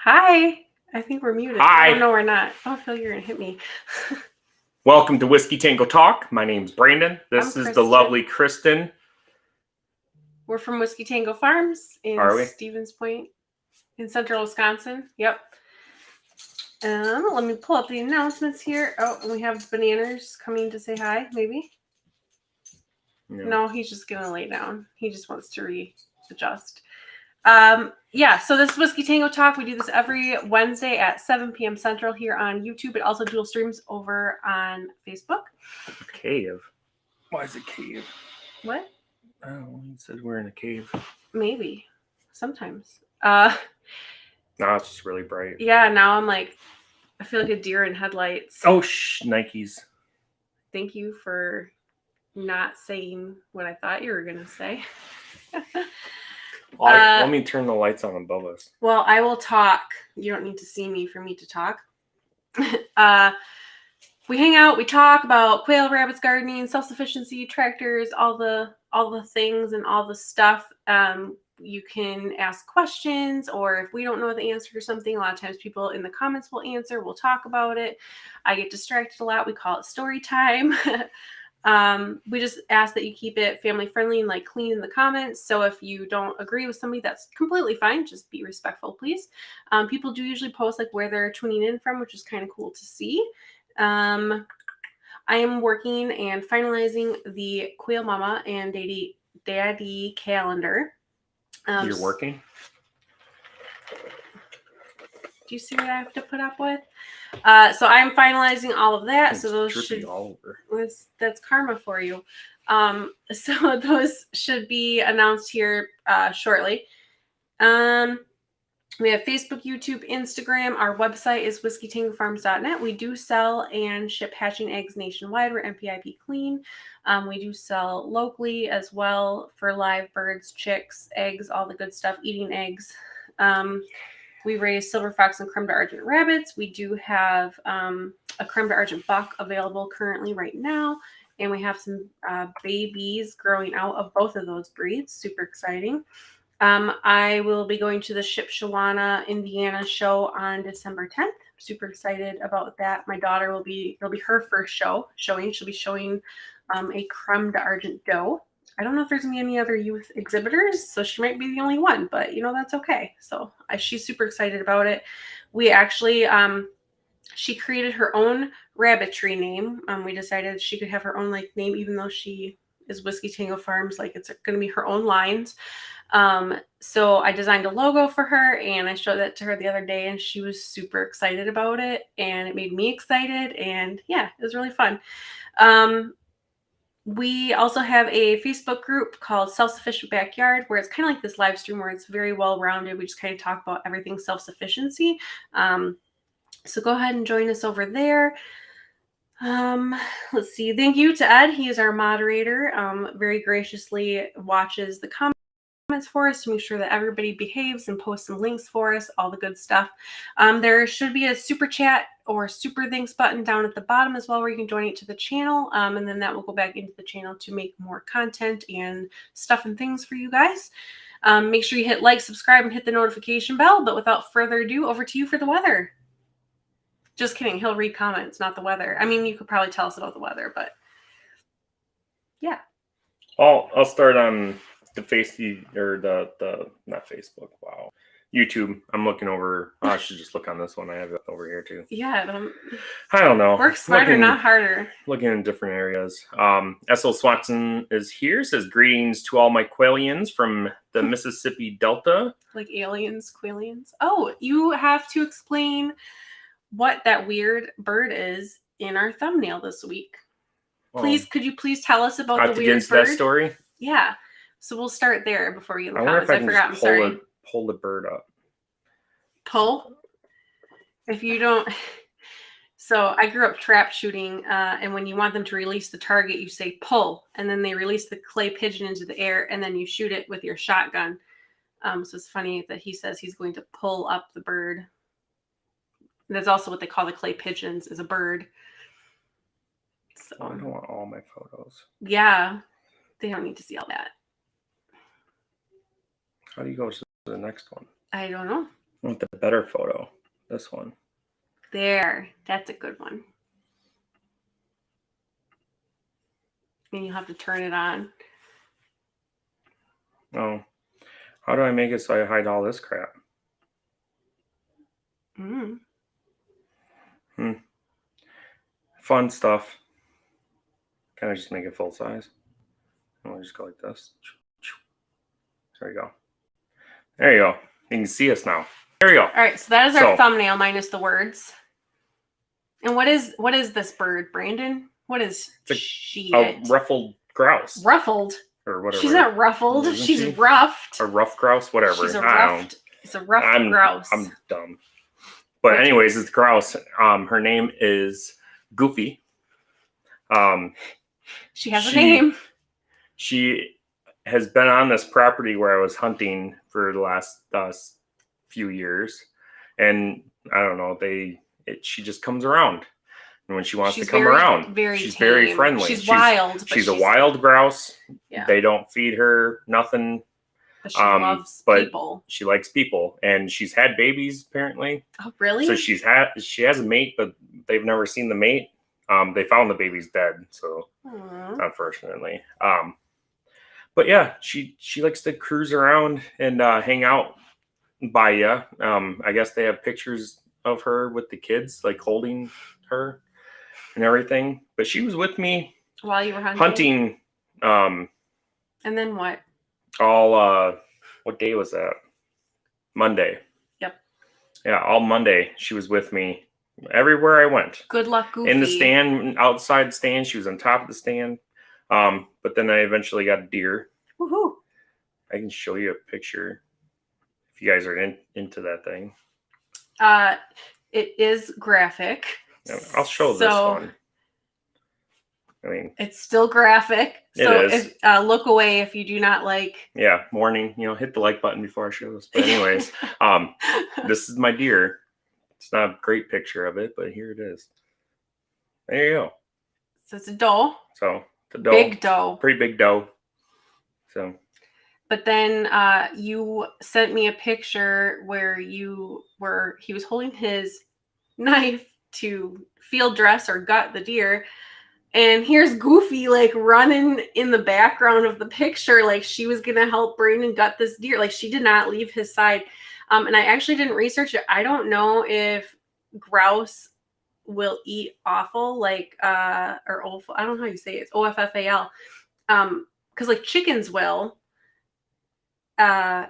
Hi. I think we're muted. Hi. Oh, no, we're not. Oh, Phil, you're going to hit me. Welcome to Whiskey Tango Talk. My name's Brandon. This I'm is the Kristin. lovely Kristin. We're from Whiskey Tango Farms in Are we? Stevens Point in central Wisconsin. Yep. Let me pull up the announcements here. Oh, and we have Bananas coming to say hi, maybe. No, he's just going to lay down. He just wants to readjust. So this is Whiskey Tango Talk. We do this every Wednesday at 7 p.m. Central here on YouTube. It also dual streams over on Facebook. A cave. Why is it cave? What? Oh, he said we're in a cave. Maybe. Sometimes. No, it's just really bright. Yeah, now I'm like, I feel like a deer in headlights. Oh, Nikes. Thank you for not saying what I thought you were going to say. Let me turn the lights on above us. Well, I will talk. You don't need to see me for me to talk. We hang out, we talk about quail, rabbits, gardening, self-sufficiency, tractors, all the things and all the stuff. You can ask questions, or if we don't know the answer to something, a lot of times people in the comments will answer. We'll talk about it. I get distracted a lot. We call it story time. We just ask that you keep it family friendly and like clean in the comments. So if you don't agree with somebody, that's completely fine. Just be respectful, please. People do usually post like where they're tuning in from, which is kind of cool to see. I am working and finalizing the Quail Mama and Daddy calendar. You're working? Do you see what I have to put up with? So I'm finalizing all of that. So those should all over. That's karma for you. So those should be announced here shortly. We have Facebook, YouTube, Instagram. Our website is whiskeytangofarms.net. We do sell and ship hatching eggs nationwide. We're MPIP clean. We do sell locally as well for live birds, chicks, eggs, all the good stuff, eating eggs. We raise silver fox and creme deargent rabbits. We do have a creme deargent buck available currently right now. And we have some babies growing out of both of those breeds. Super exciting. I will be going to the Shipshewana, Indiana show on December 10th. Super excited about that. My daughter it'll be her first showing. She'll be showing a creme d'argent doe. I don't know if there's gonna be any other youth exhibitors, so she might be the only one, but that's okay. So she's super excited about it. We actually, she created her own rabbitry name. We decided she could have her own name, even though she is Whiskey Tango Farms. It's going to be her own lines. So I designed a logo for her and I showed that to her the other day and she was super excited about it and it made me excited and yeah, it was really fun. We also have a Facebook group called Self-Sufficient Backyard where it's kind of like this live stream where it's very well-rounded. We just kind of talk about everything self-sufficiency. So go ahead and join us over there. Let's see. Thank you to Ed. He is our moderator. Very graciously watches the comments for us to make sure that everybody behaves and posts some links for us, all the good stuff. There should be a super chat or super thanks button down at the bottom as well where you can donate to the channel. And then that will go back into the channel to make more content and stuff and things for you guys. Make sure you hit like, subscribe, and hit the notification bell. But without further ado, over to you for the weather. Just kidding. He'll read comments, not the weather. I mean, you could probably tell us about the weather, but yeah. I'll start on the not Facebook. Wow. YouTube. I'm looking over. I should just look on this one. I have it over here too. Yeah. I don't know. Work smarter, not harder. Looking in different areas. S.L. Swanson is here. Says greetings to all my Quailians from the Mississippi Delta. Like aliens, Quailians. Oh, you have to explain what that weird bird is in our thumbnail this week. Please, could you please tell us about the weird bird? That story? Yeah. So we'll start there before we get in the comments. I forgot. I'm sorry. Pull the bird up. Pull? If you don't. So I grew up trap shooting, and when you want them to release the target, you say pull, and then they release the clay pigeon into the air, and then you shoot it with your shotgun. So it's funny that he says he's going to pull up the bird. That's also what they call the clay pigeons, is a bird. So I don't want all my photos. Yeah, they don't need to see all that. How do you go to the next one? I don't know. I want the better photo. This one. There. That's a good one. And you'll have to turn it on. Oh. How do I make it so I hide all this crap? Fun stuff. Can I just make it full size? I'll just go like this. There we go. There you go. You can see us now. There you go. All right, so that is our thumbnail minus the words. And what is this bird, Brandon? What is she? A ruffled grouse. Ruffled? Or whatever. She's not ruffled. Isn't She's she? ruffed. A rough grouse, whatever. She's a ruffed. It's a ruffed grouse. I'm dumb. But anyways, it's grouse. Her name is Goofy. She has a name. She has been on this property where I was hunting for the last few years, and I don't know. She just comes around, and when she wants to come around, she's tame. very friendly. She's wild. She's a wild grouse. Yeah. They don't feed her nothing. But she loves people. She likes people, and she's had babies apparently. Oh, really? So she has a mate, but they've never seen the mate. They found the baby's dead, so unfortunately. But yeah, she likes to cruise around and hang out by you. I guess they have pictures of her with the kids, like holding her and everything. But she was with me while you were hunting. And then what? What day was that? Monday. Yep. Yeah, all Monday she was with me everywhere I went. Good luck, Goofy. In the stand, outside the stand, she was on top of the stand. But then I eventually got a deer. Woohoo! I can show you a picture if you guys are into that thing. It is graphic. I'll show this one. I mean, it's still graphic. So it is. Look away if you do not like. Yeah, warning. Hit the like button before I show this. But anyways, this is my deer. It's not a great picture of it, but here it is. There you go. So it's a doe. So the doe. Big doe. Pretty big doe. So. But then you sent me a picture where he was holding his knife to field dress or gut the deer. And here's Goofy like running in the background of the picture, like she was going to help Brandon gut this deer. Like she did not leave his side. And I actually didn't research it. I don't know if grouse will eat offal, like, or offal. I don't know how you say it. It's OFFAL. Because like chickens will. So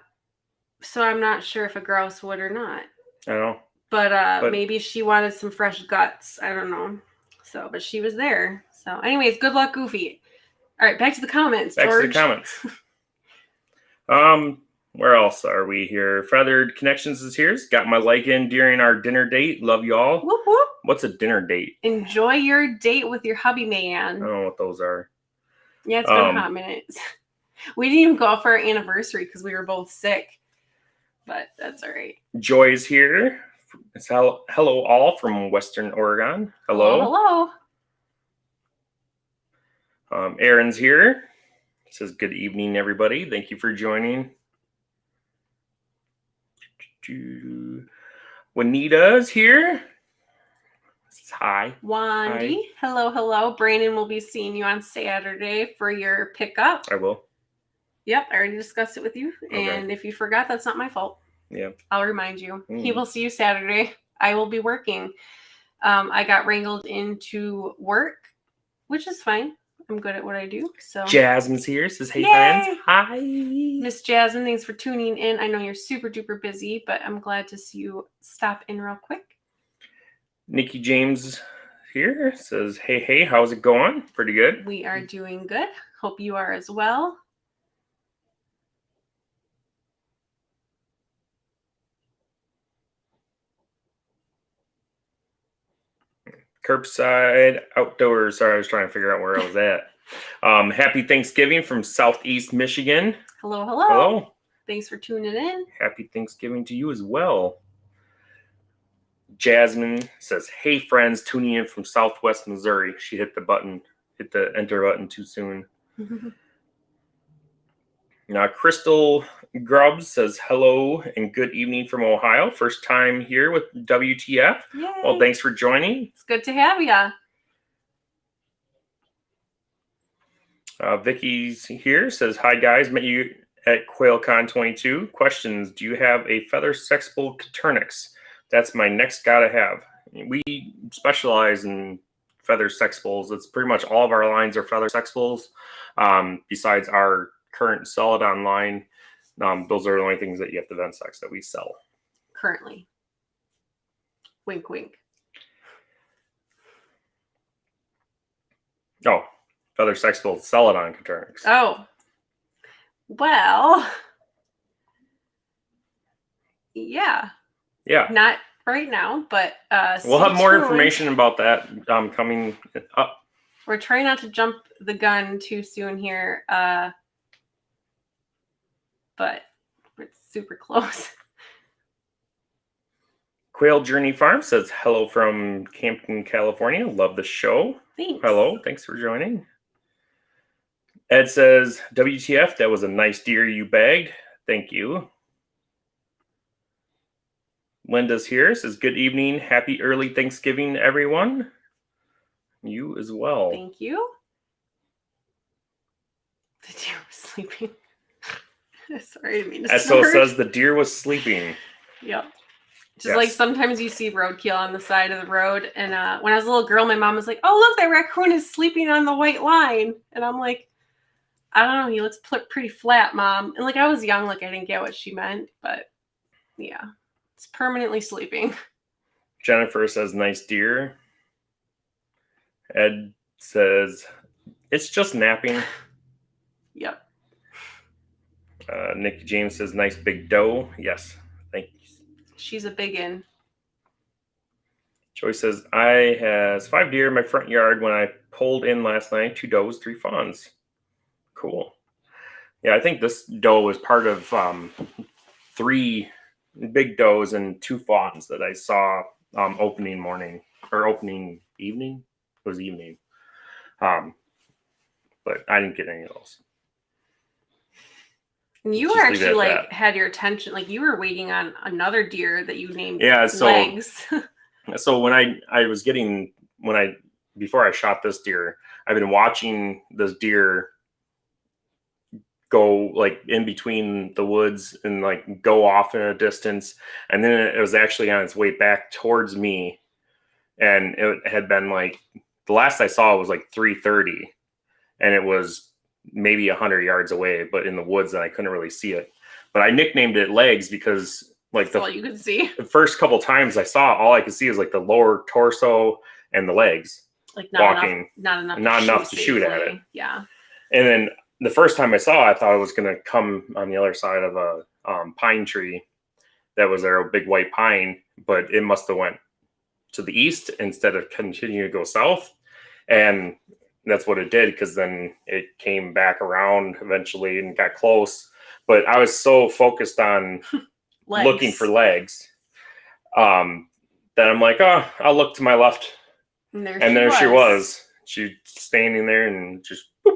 I'm not sure if a grouse would or not. I don't know. But maybe she wanted some fresh guts. I don't know. So, but she was there. So anyways, good luck, Goofy. All right, back to the comments, George. Where else are we here? Feathered Connections is here. Got my like in during our dinner date. Love you all. Whoop, whoop. What's a dinner date? Enjoy your date with your hubby man. I don't know what those are. Yeah, it's been a hot minute. We didn't even go out for our anniversary because we were both sick. But that's all right. Joy's here. It's hello all from Western Oregon. Hello. Hello. Aaron's here. It says good evening, everybody. Thank you for joining. Juanita's here. This is hi. Wandy. Hi. Hello. Brandon will be seeing you on Saturday for your pickup. I will. Yep, I already discussed it with you. Okay. And if you forgot, that's not my fault. Yeah. I'll remind you. He will see you Saturday. I will be working. I got wrangled into work, which is fine. I'm good at what I do. So Jasmine's here. Says, hey, Yay! friends. Hi. Miss Jasmine, thanks for tuning in. I know you're super duper busy, but I'm glad to see you stop in real quick. Nikki James here. Says, hey, how's it going? Pretty good. We are doing good. Hope you are as well. Curbside Outdoors. Sorry, I was trying to figure out where I was at. Happy Thanksgiving from Southeast Michigan. Hello. Thanks for tuning in. Happy Thanksgiving to you as well. Jasmine says, hey, friends, tuning in from Southwest Missouri. She hit the enter button too soon. Now, Crystal Grubbs says hello and good evening from Ohio. First time here with WTF. Yay. Well, thanks for joining. It's good to have you. Vicky's here, says, hi guys, met you at QuailCon 22. Questions, do you have a feather sexable Coturnix? That's my next gotta have. We specialize in feather sexables. It's pretty much all of our lines are feather sexables. Besides our current sell it online, those are the only things that you have to vent sex that we sell. Currently. Wink, wink. Oh, feather sexable, sell it on Coturnix. Oh. Well. Yeah. Yeah. Not right now, but we'll have more information about that coming up. We're trying not to jump the gun too soon here, but we're super close. Quail Journey Farm says hello from Campton, California. Love the show. Thanks. Hello, thanks for joining. Ed says, WTF, that was a nice deer you bagged. Thank you. Linda's here, says, good evening. Happy early Thanksgiving, everyone. You as well. Thank you. The deer was sleeping. Sorry, I didn't mean to Esso says the deer was sleeping. Yep. Just like sometimes you see roadkill on the side of the road. And when I was a little girl, my mom was like, oh, look, that raccoon is sleeping on the white line. And I'm like, I don't know, he looks pretty flat, Mom. And like I was young, like I didn't get what she meant. But yeah, it's permanently sleeping. Jennifer says, nice deer. Ed says, it's just napping. Yep. Nikki James says, nice big doe. Yes, thank you. She's a biggin. Joy says, I has 5 deer in my front yard when I pulled in last night. 2 does, 3 fawns. Cool. Yeah, I think this doe was part of 3 big does and 2 fawns that I saw opening morning or opening evening. It was evening. But I didn't get any of those. And you were actually like had your attention, like you were waiting on another deer that you named Legs. So when I was getting, before I shot this deer, I've been watching this deer go like in between the woods and like go off in a distance. And then it was actually on its way back towards me. And it had been like, the last I saw was like 3:30 and it was maybe 100 yards away, but in the woods, and I couldn't really see it. But I nicknamed it Legs because like all you could see. The first couple times I saw, all I could see was like the lower torso and the legs. Like not enough to shoot at it. Yeah. And then the first time I saw it, I thought it was going to come on the other side of a pine tree that was there, a big white pine, but it must have went to the east instead of continuing to go south. And that's what it did, because then it came back around eventually and got close. But I was so focused on looking for legs that I'm like, oh, I'll look to my left. And there she was. She standing there and just boop.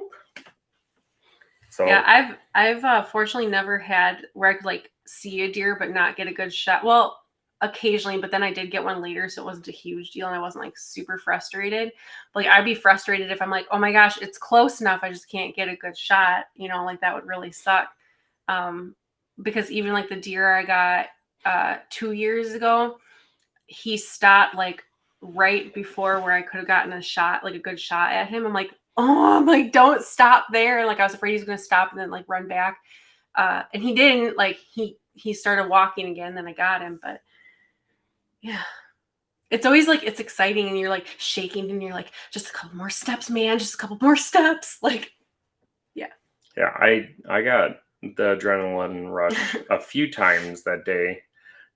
So yeah, I've fortunately never had where I could like see a deer but not get a good shot. Well, occasionally, but then I did get one later, so it wasn't a huge deal, and I wasn't like super frustrated. But, like I'd be frustrated if I'm like, oh my gosh, it's close enough, I just can't get a good shot. You know, like that would really suck. Because even like the deer I got 2 years ago, he stopped like right before where I could have gotten a shot, like a good shot at him. I'm like, don't stop there. And like I was afraid he was going to stop and then like run back. And he didn't. Like he started walking again. Then I got him. But yeah, it's always like it's exciting, and you're like shaking, and you're like, just a couple more steps, man. Just a couple more steps. Like, yeah. Yeah, I got the adrenaline rush a few times that day,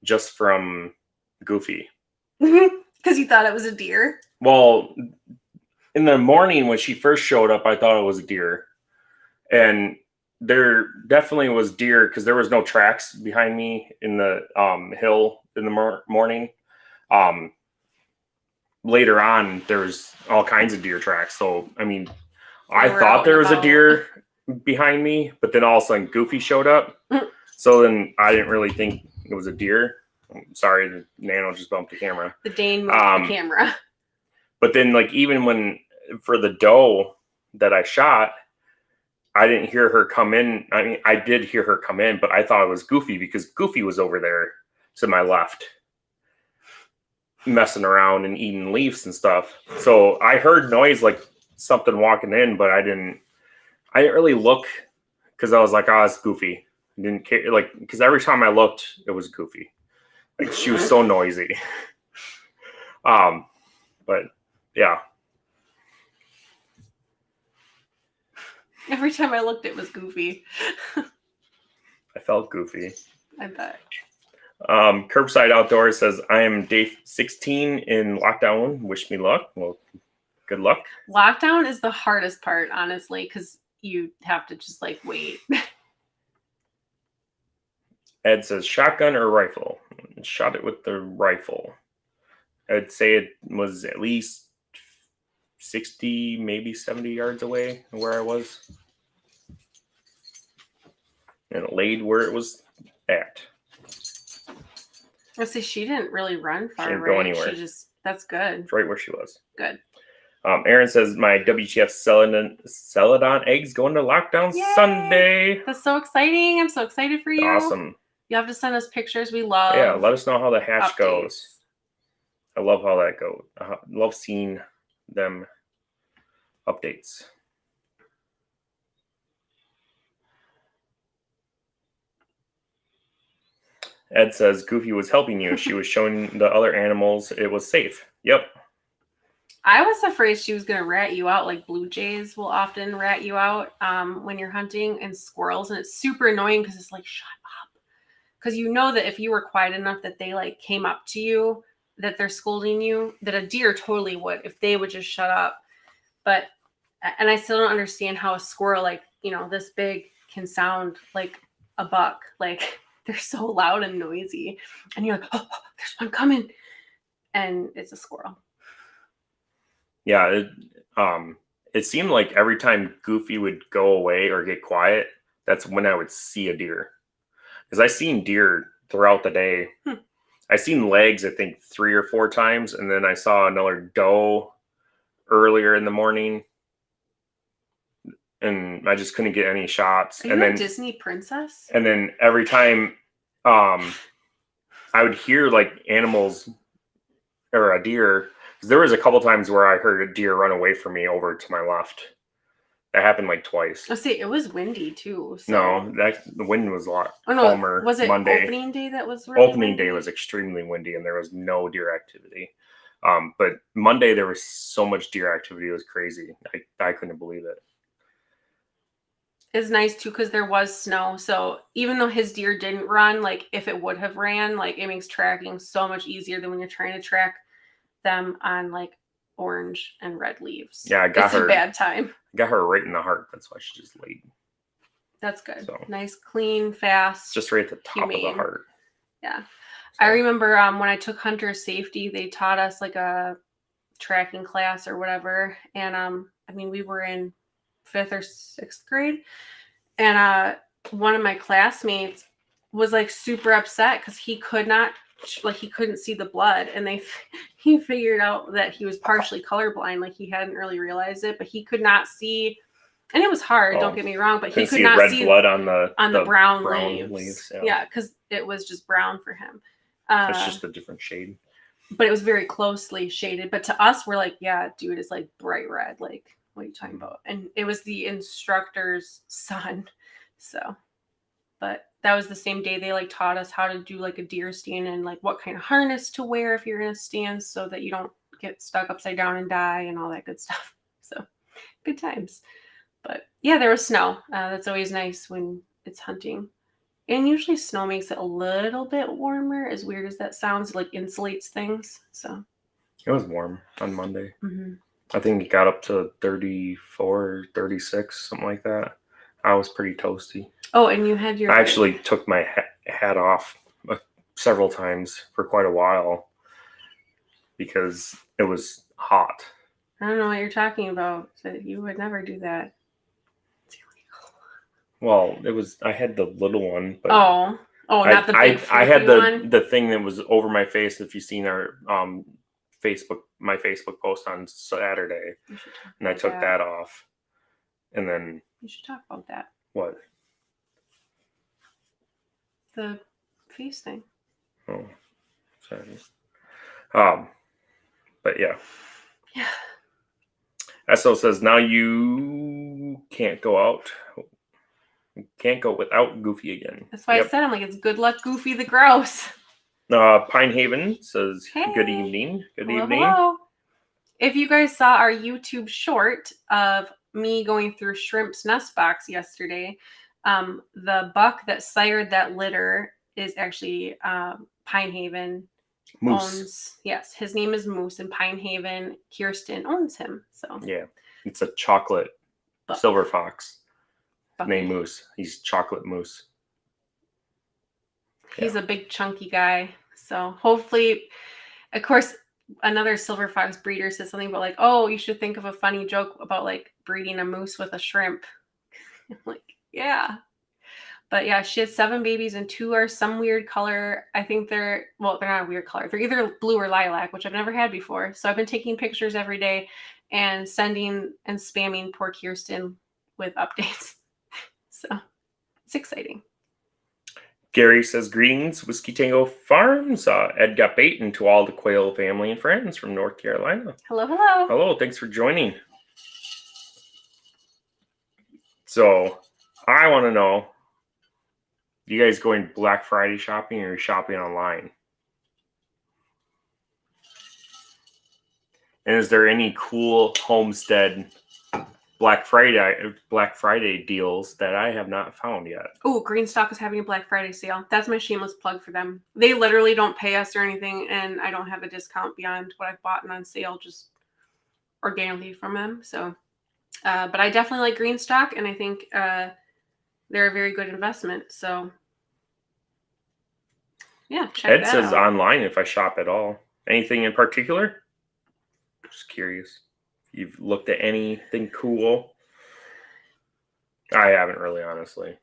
just from Goofy. Because you thought it was a deer? Well, in the morning when she first showed up, I thought it was a deer. And there definitely was deer because there was no tracks behind me in the hill in the morning. Later on, there's all kinds of deer tracks. So, I mean, I thought there was a deer behind me, but then all of a sudden Goofy showed up. So then I didn't really think it was a deer. I'm sorry, the Nano just bumped the camera. The Dane moved the camera. But then, like, even when for the doe that I shot, I didn't hear her come in. I mean, I did hear her come in, but I thought it was Goofy because Goofy was over there to my left, messing around and eating leaves and stuff. So I heard noise like something walking in, but I didn't really look because I was like, oh, it's Goofy. I didn't care, like, because every time I looked, it was Goofy. Like, she was so noisy. But yeah. Every time I looked, it was Goofy. I felt goofy. I bet. Curbside Outdoors says, I am day 16 in lockdown. Wish me luck. Well, good luck. Lockdown is the hardest part, honestly, because you have to just like wait. Ed says, shotgun or rifle? Shot it with the rifle. I'd say it was at least 60, maybe 70 yards away where I was. And it laid where it was at. Let's see, she didn't really run far, She didn't right? go anywhere. That's good. It's right where she was. Good. Aaron says, my WTF Celadon eggs going to lockdown Yay! Sunday. That's so exciting. I'm so excited for you. Awesome. You have to send us pictures. We love. Yeah, let us know how the hatch updates. goes. I love how that goes. I love seeing them updates. Ed says, Goofy was helping you. She was showing the other animals it was safe. Yep. I was afraid she was going to rat you out, like blue jays will often rat you out when you're hunting, and squirrels. And it's super annoying because it's like, shut up. Because you know that if you were quiet enough that they like came up to you, that they're scolding you, that a deer totally would if they would just shut up. But, and I still don't understand how a squirrel, like, you know, this big can sound like a buck. Like, they're so loud and noisy. And you're like, oh, there's one coming. And it's a squirrel. Yeah, it seemed like every time Goofy would go away or get quiet, that's when I would see a deer. Because I seen deer throughout the day. I seen legs, I think, 3 or 4 times, and then I saw another doe earlier in the morning, and I just couldn't get any shots. Are you a Disney princess? And then every time I would hear like animals or a deer. There was a couple times where I heard a deer run away from me over to my left. That happened like twice. Oh, see, it was windy too. So. No, the wind was a lot calmer. Was it Monday. opening day that was really Opening windy? day was extremely windy and there was no deer activity. But Monday there was so much deer activity, it was crazy. I couldn't believe it. It's nice too because there was snow. So even though his deer didn't run, like if it would have ran, like it makes tracking so much easier than when you're trying to track them on like orange and red leaves. Yeah, it's a bad time. Got her right in the heart. That's why she just laid. That's good. So, nice, clean, fast. Just right at the top of the heart. Yeah. So. I remember when I took hunter safety, they taught us like a tracking class or whatever. And I mean, we were in 5th or 6th grade. And one of my classmates was like super upset because he could not, like he couldn't see the blood. And he figured out that he was partially colorblind. Like he hadn't really realized it, but he could not see. And it was hard, don't get me wrong, but he could not see red blood on the brown leaves. Yeah, because it was just brown for him. It's just a different shade. But it was very closely shaded. But to us, we're like, yeah, dude, it's like bright red. Like, what are you talking about? And it was the instructor's son. So, but that was the same day they like taught us how to do like a deer stand and like what kind of harness to wear if you're in a stand so that you don't get stuck upside down and die and all that good stuff. So, good times. But yeah, there was snow. That's always nice when it's hunting. And usually snow makes it a little bit warmer, as weird as that sounds. It like insulates things. So it was warm on Monday. Mm-hmm. I think it got up to 34, 36, something like that. I was pretty toasty. Oh, and you had your... I actually took my hat off several times for quite a while because it was hot. I don't know what you're talking about. So you would never do that. Well, I had the little one, but Oh, not the big I had fluffy one. the thing that was over my face. If you've seen our my Facebook post on Saturday, and I took that off, and then you should talk about that. What? The face thing. Oh, sorry. But yeah. Yeah. SO says now you can't go out. You can't go without Goofy again. That's why I said I'm like, it's good luck, Goofy the Grouse. Pine Haven says, hey. Good evening. Good evening. Hello. If you guys saw our YouTube short of me going through Shrimp's nest box yesterday, the buck that sired that litter is actually Pine Haven. Moose. Yes, his name is Moose, and Pine Haven, Kristin owns him. So yeah, it's a chocolate silver fox named Moose. He's chocolate Moose. He's a big chunky guy. So hopefully, of course, another silver fox breeder says something about like, oh, you should think of a funny joke about like breeding a moose with a shrimp. I'm like, yeah. But yeah, she has 7 babies and 2 are some weird color. I think they're not a weird color. They're either blue or lilac, which I've never had before. So I've been taking pictures every day and sending and spamming poor Kristin with updates. So it's exciting. Gary says, greetings, Whiskey Tango Farms. Ed got bait, and to all the Quail family and friends from North Carolina. Hello, hello. Hello, thanks for joining. So I want to know, you guys going Black Friday shopping or shopping online? And is there any cool homestead Black Friday deals that I have not found yet? Oh, Greenstock is having a Black Friday sale. That's my shameless plug for them. They literally don't pay us or anything, and I don't have a discount beyond what I've bought and on sale, just organically from them. So, but I definitely like Greenstock, and I think they're a very good investment. So, yeah, check Ed that says out. online if I shop at all. Anything in particular? Just curious. You've looked at anything cool? I haven't really, honestly.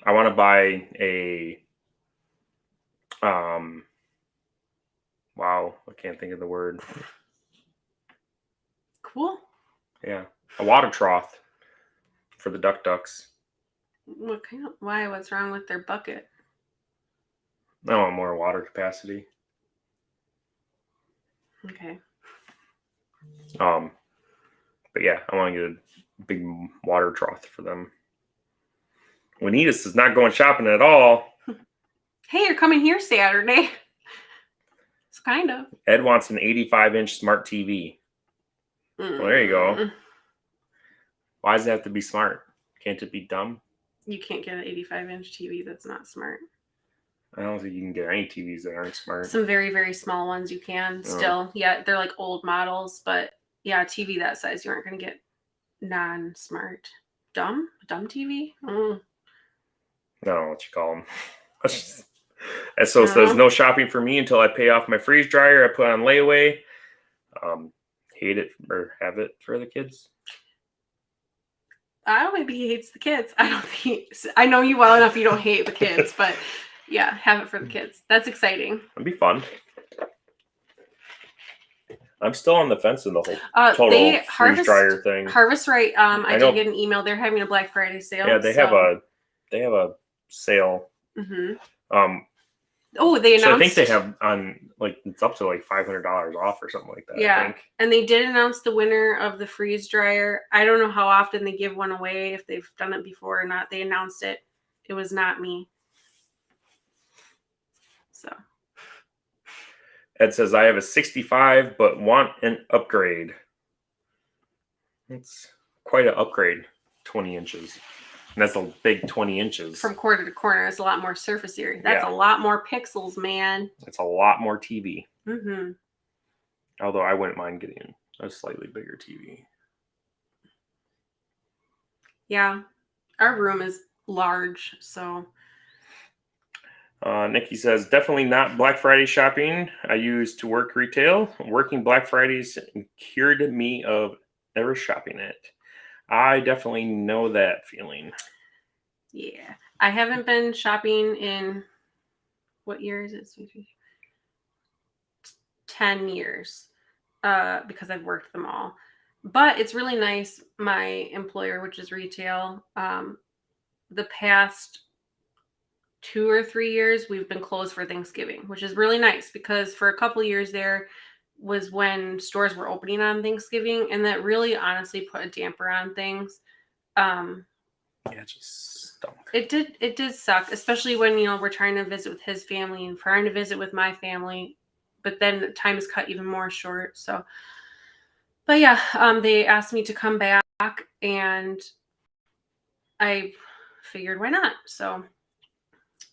I want to buy a wow, I can't think of the word. Cool. Yeah, a water trough for the ducks. What kind of, why? What's wrong with their bucket? I want more water capacity. Okay. But yeah, I want to get a big water trough for them. Juanitas is not going shopping at all. Hey, you're coming here Saturday. It's kind of. Ed wants an 85-inch smart TV. Well, there you go. Why does it have to be smart? Can't it be dumb? You can't get an 85-inch TV that's not smart. I don't think you can get any TVs that aren't smart. Some very, very small ones you can still. Yeah, they're like old models, but yeah, a TV that size, you aren't going to get non-smart. Dumb TV? I don't know what you call them. SO says, no shopping for me until I pay off my freeze dryer. I put on layaway. Hate it or have it for the kids. I don't maybe he hates the kids. I don't think I know you well enough you don't hate the kids, but yeah, have it for the kids. That's exciting. It'd be fun. I'm still on the fence in the whole total freeze dryer thing. Harvest Right. I did get an email. They're having a Black Friday sale. Yeah, they have a sale. Mm-hmm. They announced. So I think they have on it's up to like $500 off or something like that. Yeah, I think. And they did announce the winner of the freeze dryer. I don't know how often they give one away, if they've done it before or not. They announced it. It was not me. So. Ed says, I have a 65, but want an upgrade. It's quite an upgrade, 20 inches. And that's a big 20 inches. From corner to corner, it's a lot more surface area. That's a lot more pixels, man. It's a lot more TV. Mm-hmm. Although I wouldn't mind getting a slightly bigger TV. Yeah. Our room is large, so... Nikki says, definitely not Black Friday shopping. I used to work retail. Working Black Fridays cured me of ever shopping it. I definitely know that feeling. Yeah. I haven't been shopping in, what year is it? 10 years because I've worked them all. But it's really nice. My employer, which is retail, the past 2 or 3 years, we've been closed for Thanksgiving, which is really nice because for a couple of years there was when stores were opening on Thanksgiving, and that really honestly put a damper on things. Yeah, it just stunk. It did suck, especially when, we're trying to visit with his family and trying to visit with my family, but then time is cut even more short. So, but yeah, they asked me to come back, and I figured why not. So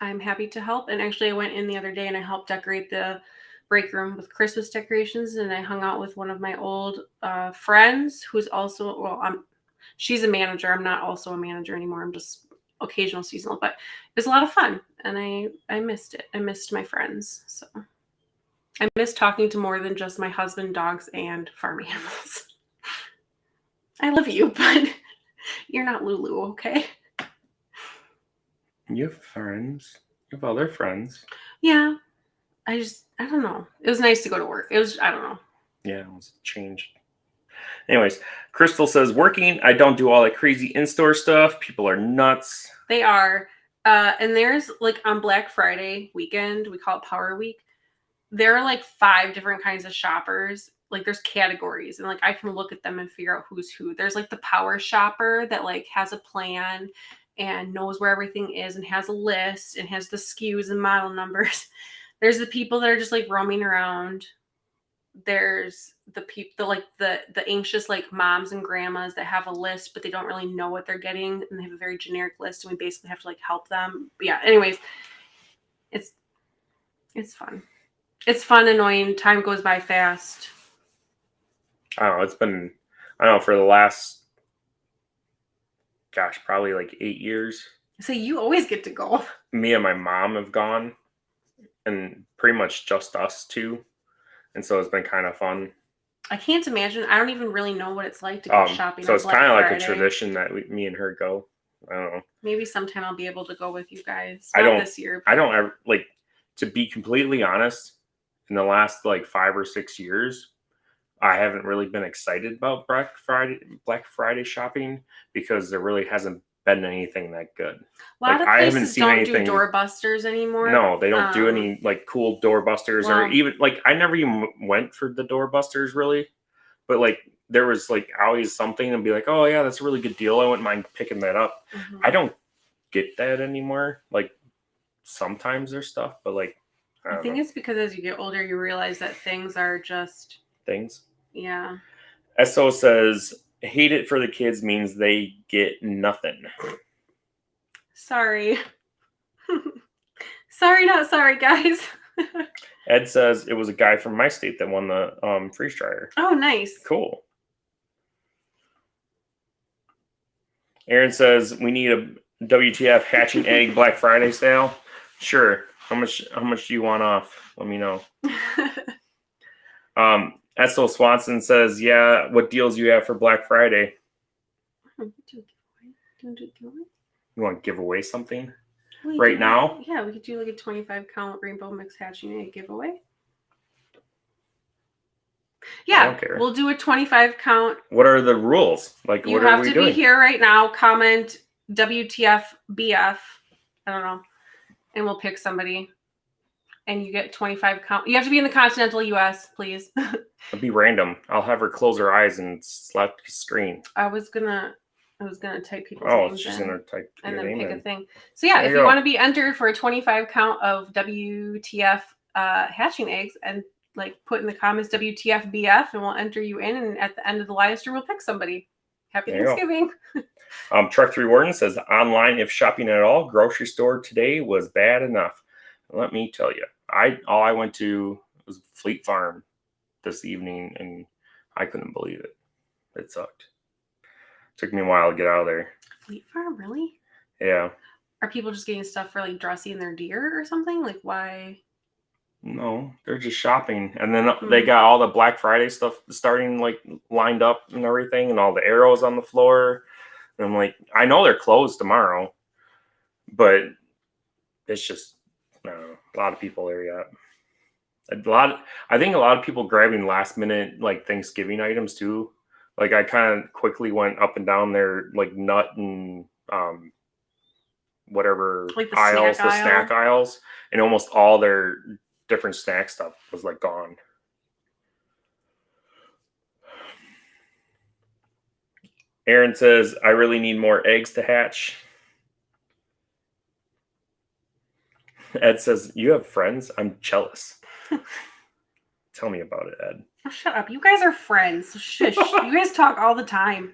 I'm happy to help. And actually, I went in the other day and I helped decorate the break room with Christmas decorations, and I hung out with one of my old friends who's also, she's a manager. I'm not also a manager anymore. I'm just occasional seasonal, but it was a lot of fun, and I missed it. I missed my friends. So I miss talking to more than just my husband, dogs, and farm animals. I love you, but you're not Lulu, okay? You have friends. You have other friends. Yeah. I don't know. It was nice to go to work. I don't know. Yeah, it was changed. Anyways, Crystal says, working, I don't do all that crazy in-store stuff. People are nuts. They are. And there's like on Black Friday weekend, we call it Power Week. There are like 5 different kinds of shoppers. Like there's categories, and like I can look at them and figure out who's who. There's like the power shopper that like has a plan and knows where everything is and has a list and has the SKUs and model numbers. There's the people that are just like roaming around. There's the people like the anxious like moms and grandmas that have a list, but they don't really know what they're getting, and they have a very generic list, and we basically have to like help them. But yeah, anyways, it's fun. It's fun, annoying. Time goes by fast. I don't know. It's been, I don't know, for the last, gosh, probably like 8 years. So you always get to go. Me and my mom have gone, and pretty much just us two. And so it's been kind of fun. I can't imagine. I don't even really know what it's like to go shopping. So on it's Black kind of like Friday. a tradition that me and her go. I don't know. Maybe sometime I'll be able to go with you guys. Not this year. I don't ever, like, to be completely honest, in the last like 5 or 6 years, I haven't really been excited about Black Friday shopping because there really hasn't been anything that good. A lot like, of I haven't places seen don't anything. do doorbusters anymore. No, they don't do any like cool doorbusters, or even like I never even went for the doorbusters really, but like there was like always something and be like, oh yeah, that's a really good deal. I wouldn't mind picking that up. Mm-hmm. I don't get that anymore. Like sometimes there's stuff, but like I think it's because as you get older, you realize that things are just things. Yeah. SO says, hate it for the kids means they get nothing. Sorry. Sorry, not sorry, guys. Ed says it was a guy from my state that won the freeze dryer. Oh, nice. Cool. Aaron says we need a WTF hatching egg Black Friday sale. Sure. How much do you want off? Let me know. Essel Swanson says, yeah, what deals do you have for Black Friday? You want to give away something right now? Yeah, we could do like a 25 count rainbow mix hatching egg giveaway. Yeah, we'll do a 25 count. What are the rules? Like, you have to be here right now. Comment WTF BF. I don't know. And we'll pick somebody. And you get 25 count. You have to be in the continental U.S., please. It'll be random. I'll have her close her eyes and slap the screen. I was gonna type people's names she's gonna type and then pick a thing. So yeah, if you want to be entered for a 25 count of WTF hatching eggs, and like put in the comments WTF BF, and we'll enter you in. And at the end of the live stream, we'll pick somebody. Happy Thanksgiving. Truck 3 Warden says online if shopping at all. Grocery store today was bad enough. Let me tell you, all I went to was Fleet Farm this evening, and I couldn't believe it. It sucked. Took me a while to get out of there. Fleet Farm, really? Yeah. Are people just getting stuff for like dressing their deer or something? Like why? No, they're just shopping, and then they got all the Black Friday stuff starting like lined up and everything, and all the arrows on the floor. And I'm like, I know they're closed tomorrow, but it's just, I don't know, a lot of people there yet. I think a lot of people grabbing last minute like Thanksgiving items too. Like I kind of quickly went up and down their like nut and whatever like aisles, snack the snack aisles, and almost all their different snack stuff was like gone. Aaron says, I really need more eggs to hatch. Ed says, you have friends? I'm jealous. Tell me about it, Ed. Oh, shut up. You guys are friends. So shush. You guys talk all the time.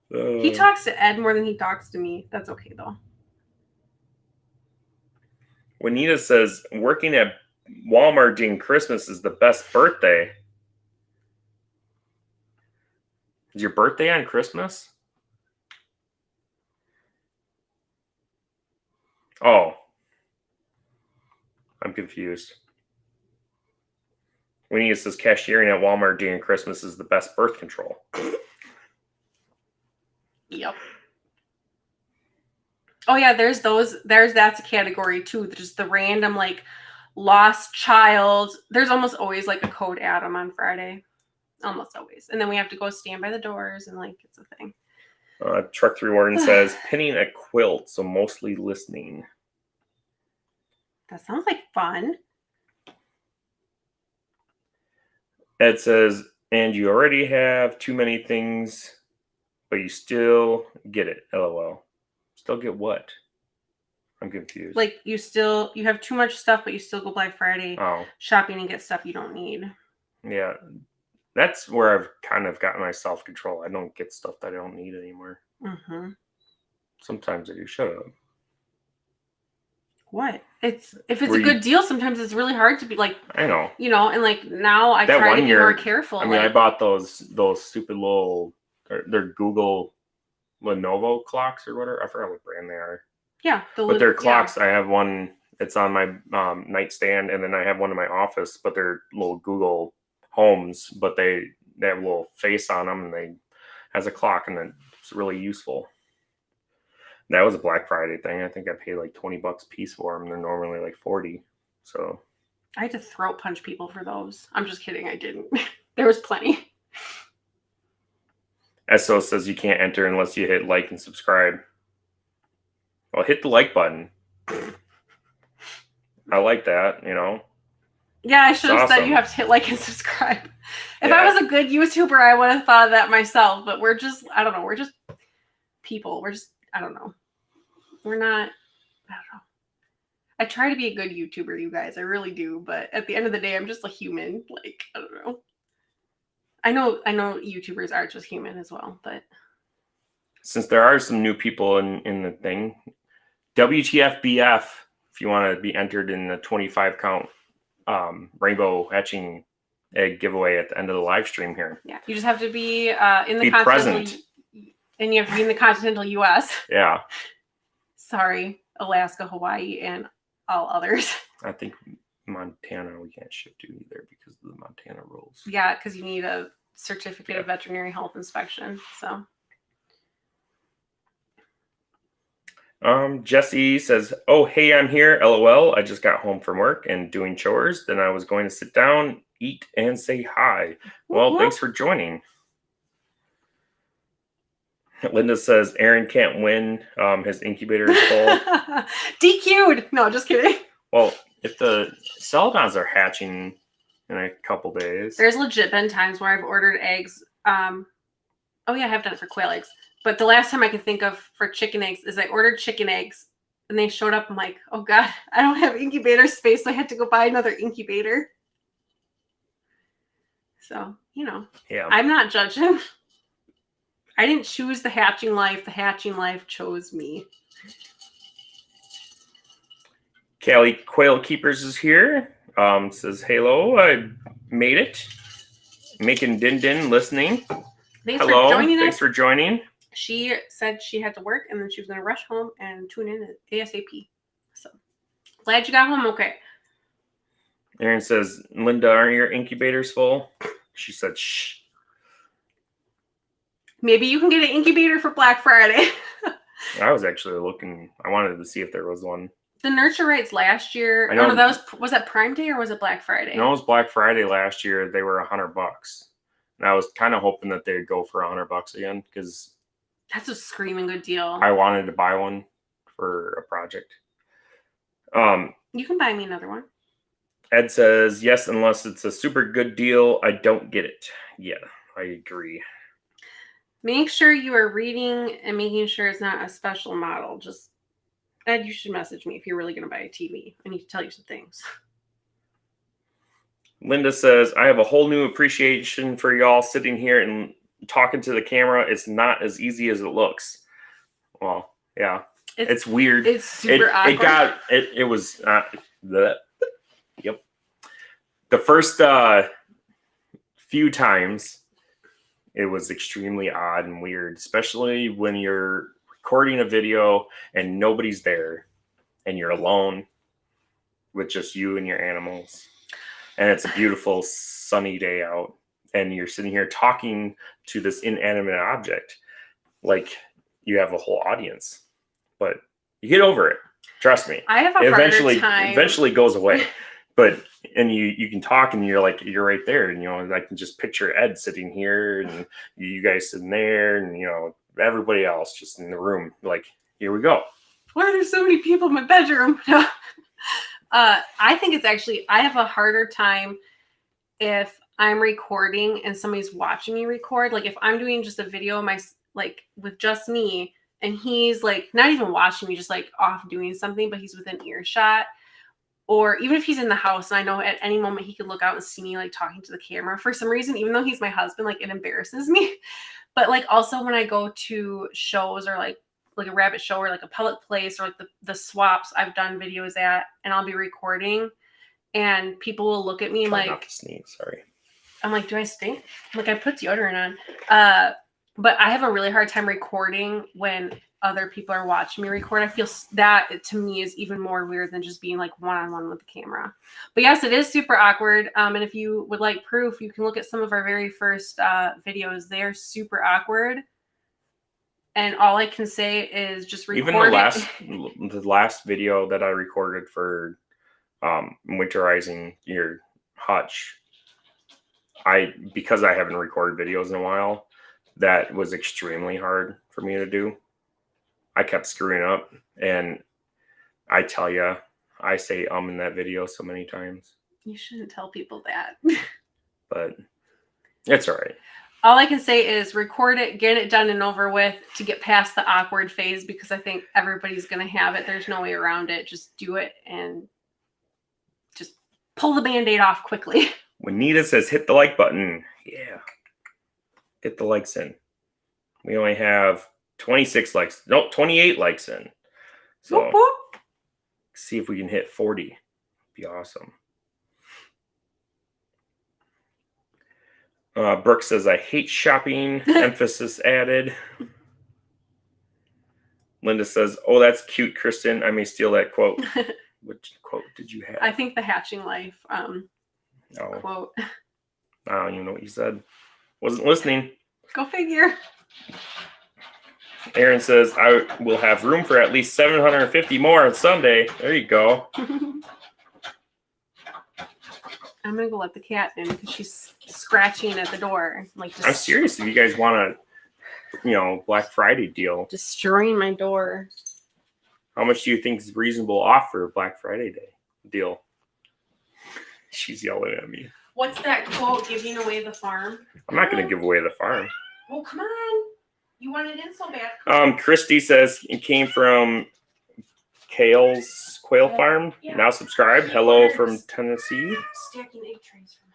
He talks to Ed more than he talks to me. That's okay, though. Juanita says, working at Walmart during Christmas is the best birthday. Is your birthday on Christmas? Oh. I'm confused. Juanita says, cashiering at Walmart during Christmas is the best birth control. Yep. Oh, yeah, that's a category, too. Just the random, like, lost child. There's almost always, like, a code Adam on Friday. Almost always. And then we have to go stand by the doors, and, like, it's a thing. Truck 3 Warden says, pinning a quilt, so mostly listening. That sounds like fun. Ed says, and you already have too many things, but you still get it. LOL. Still get what? I'm confused. Like you have too much stuff, but you still go Black Friday shopping and get stuff you don't need. Yeah. That's where I've kind of gotten my self-control. I don't get stuff that I don't need anymore. Mm-hmm. Sometimes I do. Shut up. What? If it's a good deal, sometimes it's really hard to be like. I know. You know, and like now I try to be more careful. I mean, I bought those stupid little, they're Google Lenovo clocks or whatever. I forgot what brand they are. Yeah, but they're clocks. Yeah. I have one. It's on my nightstand, and then I have one in my office. But they're little Google Homes, but they have a little face on them, and they has a clock, and it's really useful. That was a Black Friday thing. I think I paid like $20 a piece for them. They're normally like $40. So I had to throat punch people for those. I'm just kidding. I didn't. There was plenty. SO says you can't enter unless you hit like and subscribe. Well, hit the like button. I like that, you know. Yeah, I should have said you have to hit like and subscribe. If I was a good YouTuber, I would have thought of that myself. But we're just, I don't know. We're just people. We're just, I don't know. We're not, I don't know. I try to be a good YouTuber, you guys. I really do. But at the end of the day, I'm just a human. Like, I don't know. I know YouTubers are just human as well. But since there are some new people in the thing, WTFBF, if you want to be entered in the 25 count rainbow hatching egg giveaway at the end of the live stream here. Yeah, you just have to be in the continental, and you have to be in the continental U.S. Yeah. Sorry, Alaska, Hawaii, and all others. I think Montana we can't ship to either because of the Montana rules. Yeah, because you need a certificate of veterinary health inspection. So. Jesse says, oh, hey, I'm here. LOL. I just got home from work and doing chores. Then I was going to sit down, eat, and say hi. Well, thanks for joining. Linda says, Aaron can't win. His incubator is full. DQ'd. No, just kidding. Well, if the celadons are hatching in a couple days. There's legit been times where I've ordered eggs. Oh, yeah, I have done it for quail eggs. But the last time I can think of for chicken eggs is I ordered chicken eggs and they showed up. I'm like, oh God, I don't have incubator space. So I had to go buy another incubator. So, you know, yeah, I'm not judging. I didn't choose the hatching life. The hatching life chose me. Callie Quail Keepers is here. Says, hello, I made it. Making din listening. Thanks for joining us. Thanks for joining. She said she had to work and then she was going to rush home and tune in ASAP. So glad you got home okay. Aaron says, Linda, aren't your incubators full? She said, shh. Maybe you can get an incubator for Black Friday. I was actually looking. I wanted to see if there was one. The nurture rates last year. I know, no, was that Prime Day or was it Black Friday? No, it was Black Friday last year. They were $100, and I was kind of hoping that they'd go for $100 again because that's a screaming good deal. I wanted to buy one for a project. You can buy me another one. Ed says yes, unless it's a super good deal. I don't get it. Yeah, I agree. Make sure you are reading and making sure it's not a special model. Just Ed, you should message me if you're really going to buy a TV. I need to tell you some things. Linda says, I have a whole new appreciation for y'all sitting here and talking to the camera. It's not as easy as it looks. Well, yeah, it's weird. It's super awkward. It was, yep. The first few times, it was extremely odd and weird, especially when you're recording a video and nobody's there and you're alone with just you and your animals. And it's a beautiful sunny day out and you're sitting here talking to this inanimate object. Like you have a whole audience, but you get over it. Trust me. I have a harder time. Eventually goes away, but, and you can talk and you're right there. And, I can just picture Ed sitting here and you guys sitting there and, everybody else just in the room. Like, here we go. Why are there so many people in my bedroom? I think it's actually, I have a harder time if I'm recording and somebody's watching me record. Like if I'm doing just a video with just me and he's like not even watching me, just like off doing something, but he's within earshot. Or even if he's in the house and I know at any moment he could look out and see me like talking to the camera for some reason, even though he's my husband, like it embarrasses me. But like also when I go to shows or like a rabbit show or like a pellet place or like the swaps I've done videos at and I'll be recording and people will look at me and Try not to sneeze, sorry. I'm like, do I stink? Like I put deodorant on. But I have a really hard time recording when other people are watching me record. I feel that to me is even more weird than just being like one-on-one with the camera. But yes, it is super awkward. And if you would like proof, you can look at some of our very first videos. They're super awkward. And all I can say is just record even the last video that I recorded for winterizing your hutch, because I haven't recorded videos in a while, that was extremely hard for me to do. I kept screwing up, and I tell you, I say in that video so many times. You shouldn't tell people that. But it's all right. All I can say is record it, get it done and over with to get past the awkward phase because I think everybody's going to have it. There's no way around it. Just do it and just pull the Band-Aid off quickly. When Nita says hit the like button, yeah. Get the likes in. We only have 26 likes. No, 28 likes in. So whoop, whoop. See if we can hit 40. Be awesome. Brooke says, I hate shopping. Emphasis added. Linda says, oh, that's cute, Kristin. I may steal that quote. Which quote did you have? I think the Hatching Life quote. I don't even know what you said. Wasn't listening. Go figure. Aaron says, I will have room for at least 750 more on Sunday. There you go. I'm going to go let the cat in because she's scratching at the door. I'm serious. If you guys want a, Black Friday deal. Destroying my door. How much do you think is reasonable offer Black Friday deal? She's yelling at me. What's that quote? Giving away the farm? I'm not going to give away the farm. Well, come on. You want it in so bad. Christy says it came from Quail's Quail Farm. Yeah. Now subscribe. Hello from Tennessee. Stacking egg trays from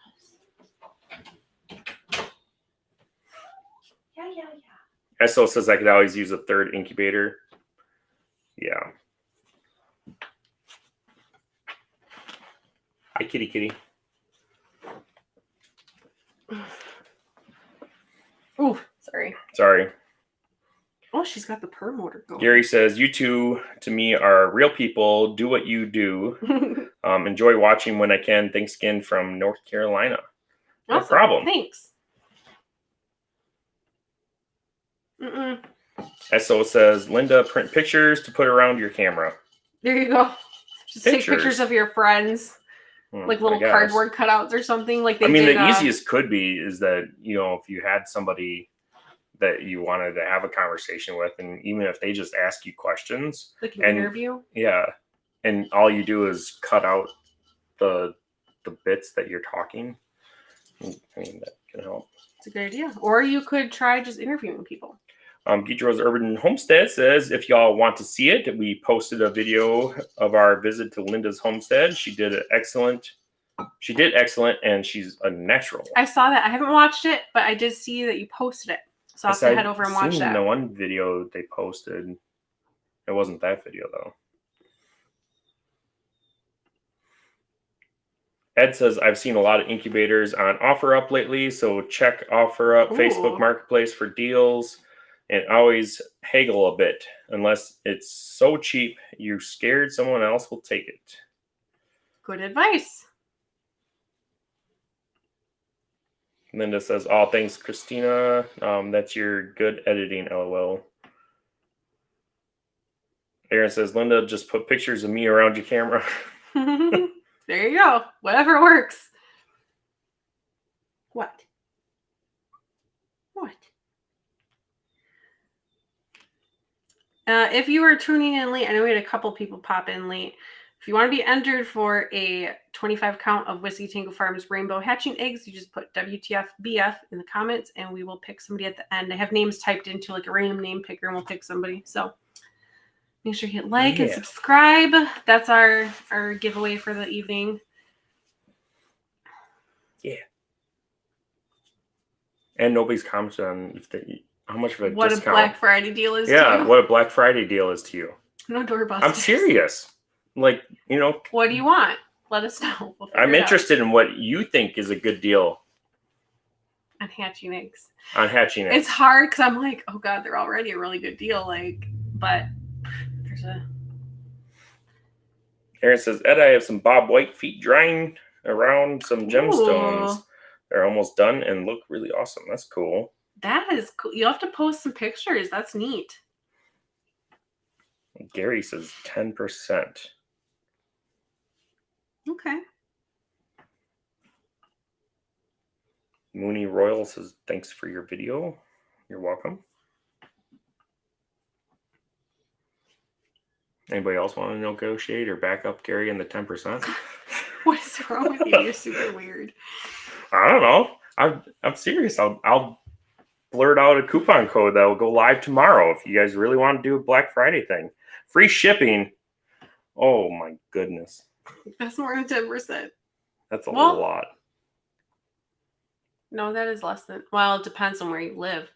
us. Yeah. Esso says I could always use a third incubator. Yeah. Hi, kitty. Ooh, sorry. Oh, she's got the purr motor going. Gary says, you two, to me, are real people. Do what you do. Enjoy watching when I can. Thanks again from North Carolina. No awesome. problem. Thanks. Mm-mm. SO says, Linda, print pictures to put around your camera. There you go. Just take pictures of your friends. Like little cardboard cutouts or something. Like they the easiest could be is that, if you had somebody that you wanted to have a conversation with, and even if they just ask you questions. Like an interview? Yeah. And all you do is cut out the bits that you're talking. I mean, that can help. It's a good idea. Or you could try just interviewing people. Geetro's Urban Homestead says, if y'all want to see it, we posted a video of our visit to Linda's homestead. She did excellent, and she's a natural. I saw that. I haven't watched it, but I did see that you posted it. So I'll have to head over and watch that. The one video they posted, it wasn't that video, though. Ed says, I've seen a lot of incubators on OfferUp lately, so check OfferUp Facebook Marketplace for deals. And always haggle a bit, unless it's so cheap you're scared someone else will take it. Good advice. Linda says, oh, thanks, Christina. That's your good editing, LOL. Aaron says, Linda, just put pictures of me around your camera. There you go. Whatever works. What? If you were tuning in late, I know we had a couple people pop in late. If you want to be entered for a 25 count of Whiskey Tango Farms rainbow hatching eggs, you just put WTFBF in the comments and we will pick somebody at the end. I have names typed into like a random name picker and we'll pick somebody. So make sure you hit like and subscribe. That's our giveaway for the evening. Yeah. And nobody's commented on if they... How much of a what discount? A Black Friday deal is to you. What a Black Friday deal is to you. No doorbusters. I'm serious. Like, What do you want? Let us know. I'm interested in what you think is a good deal. On hatching eggs. It's hard because I'm like, oh God, they're already a really good deal. But there's a... Aaron says, Ed, I have some Bob White feet drying around some gemstones. Ooh. They're almost done and look really awesome. That's cool. That is cool. You'll have to post some pictures. That's neat. Gary says 10%. Okay. Mooney Royal says, thanks for your video. You're welcome. Anybody else want to negotiate or back up Gary in the 10%? What is wrong with you? You're super weird. I don't know. I'm serious. I'll blurt out a coupon code that will go live tomorrow if you guys really want to do a Black Friday thing. Free shipping. Oh my goodness. That's more than 10%. That's a lot. No, that is less than... Well, it depends on where you live.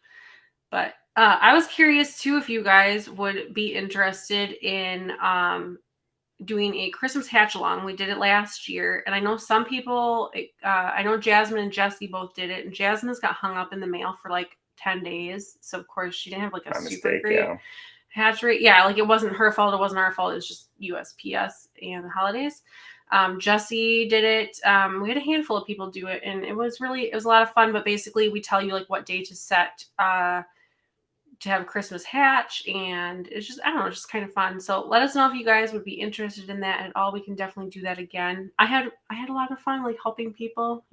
But I was curious too if you guys would be interested in doing a Christmas hatch along. We did it last year. And I know some people... I know Jasmine and Jesse both did it. And Jasmine's got hung up in the mail for 10 days. So, of course, she didn't have a super great hatch rate. Yeah, it wasn't her fault. It wasn't our fault. It was just USPS and the holidays. Jesse did it. We had a handful of people do it. And it was a lot of fun. But basically, we tell you, what day to set to have a Christmas hatch. And it's just, I don't know, it's just kind of fun. So, let us know if you guys would be interested in that at all. We can definitely do that again. I had a lot of fun, helping people,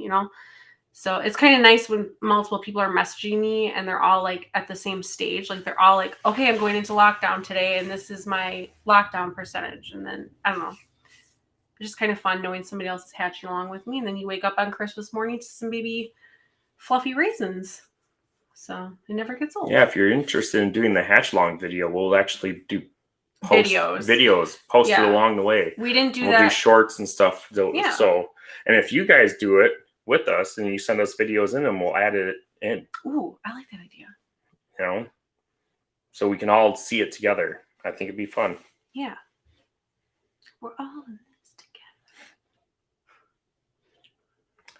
So it's kind of nice when multiple people are messaging me and they're all at the same stage. They're all okay, I'm going into lockdown today and this is my lockdown percentage. And then, I don't know. It's just kind of fun knowing somebody else is hatching along with me. And then you wake up on Christmas morning to some baby fluffy raisins. So it never gets old. Yeah, if you're interested in doing the hatch along video, we'll actually do videos posted along the way. We didn't do that. We'll do shorts and stuff. So, and if you guys do it with us and you send us videos in them, we'll add it in. Ooh, I like that idea. So we can all see it together. I think it'd be fun. Yeah. We're all in this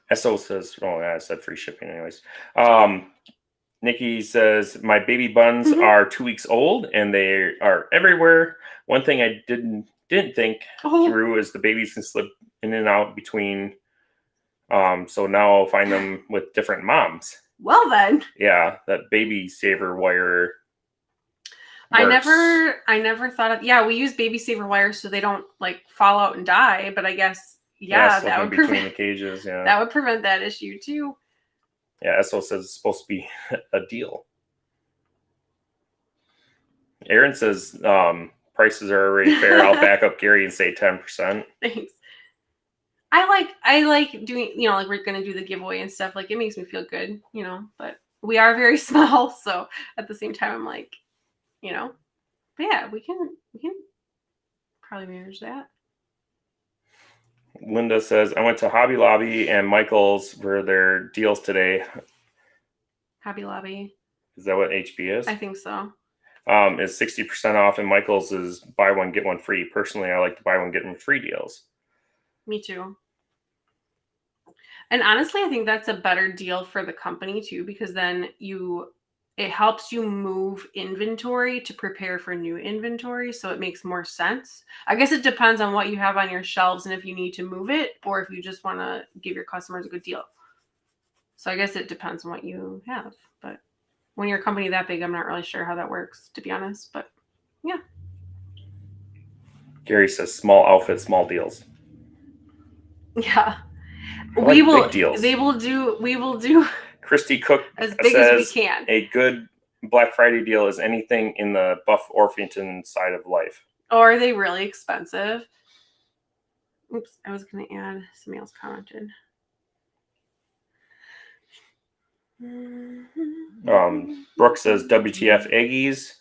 together. SO says, I said free shipping anyways. Nikki says, my baby buns are 2 weeks old and they are everywhere. One thing I didn't think through is the babies can slip in and out between. So now I'll find them with different moms. Well then. Yeah, that baby saver wire I never thought of. Yeah, we use baby saver wires so they don't like fall out and die. But I guess that would between the cages. Yeah, that would prevent that issue too. Yeah, SO says it's supposed to be a deal. Aaron says prices are already fair. I'll back up Gary and say 10%. Thanks. I like doing, like we're gonna do the giveaway and stuff. Like it makes me feel good, But we are very small, so at the same time, I'm like, but yeah, we can probably manage that. Linda says, I went to Hobby Lobby and Michael's for their deals today. Hobby Lobby. Is that what HB is? I think so. Is 60% off, and Michael's is buy one, get one free. Personally, I like to buy one, get one free deals. Me too. And honestly, I think that's a better deal for the company too, because then it helps you move inventory to prepare for new inventory. So it makes more sense. I guess it depends on what you have on your shelves and if you need to move it or if you just want to give your customers a good deal. So I guess it depends on what you have. But when you're a company that big, I'm not really sure how that works, to be honest. But yeah. Gary says small outfit, small deals. Yeah. Big deals. We will do Christy Cook as big as we can. A good Black Friday deal is anything in the Buff Orpington side of life. Oh, are they really expensive? Oops, I was going to add, somebody else commented. Brooke says WTF eggies.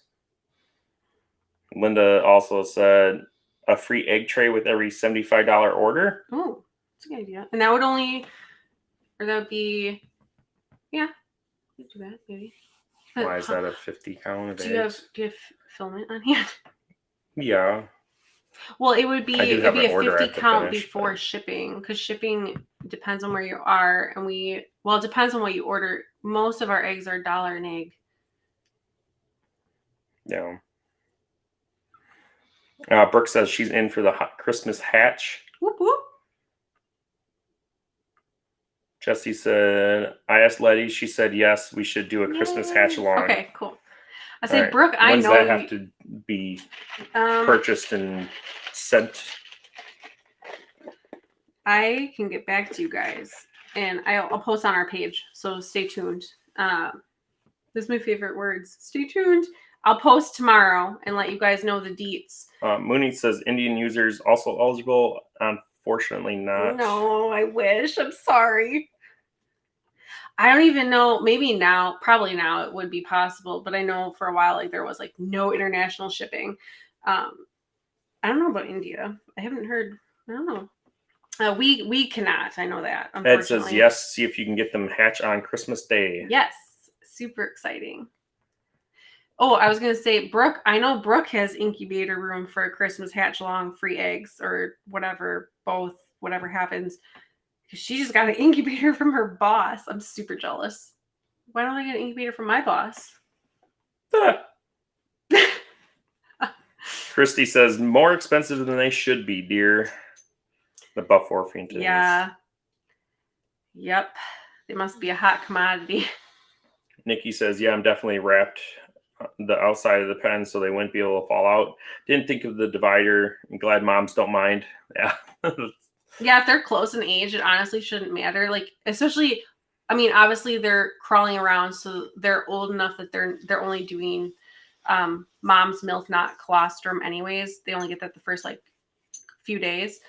Linda also said a free egg tray with every $75 order. Oh, that's a good idea. And that would be, yeah, you do that maybe. But why is that a 50 count of eggs? Do you have filament on hand? Yeah. Well, it'd be a 50 count before shipping, because shipping depends on where you are, and it depends on what you order. Most of our eggs are $1 an egg. Yeah. Brooke says she's in for the Christmas hatch. Whoop whoop. Jesse said, I asked Letty. She said yes, we should do a Christmas hatch along. Okay, cool. I say, right. Brooke, I know. When does that have to be purchased and sent? I can get back to you guys, and I'll post on our page, so stay tuned. This is my favorite words. Stay tuned. I'll post tomorrow and let you guys know the deets. Mooney says Indian users also eligible. Unfortunately not. No, I wish. I'm sorry. I don't even know. Maybe now, probably now it would be possible, but I know for a while there was no international shipping. I don't know about India. I haven't heard. I don't know. We cannot. I know that. Ed says yes. See if you can get them hatch on Christmas Day. Yes, super exciting. Oh, I was gonna say, Brooke. I know Brooke has incubator room for a Christmas hatch along, free eggs or whatever. Both, whatever happens. She just got an incubator from her boss. I'm super jealous. Why don't I get an incubator from my boss? Christy says more expensive than they should be, dear. The Buff Orpingtons. Yeah. Yep. They must be a hot commodity. Nikki says, yeah, I'm definitely wrapped the outside of the pen so they wouldn't be able to fall out. Didn't think of the divider. I'm glad moms don't mind. Yeah. Yeah, if they're close in age, it honestly shouldn't matter. Especially, obviously they're crawling around, so they're old enough that they're only doing mom's milk, not colostrum anyways. They only get that the first few days.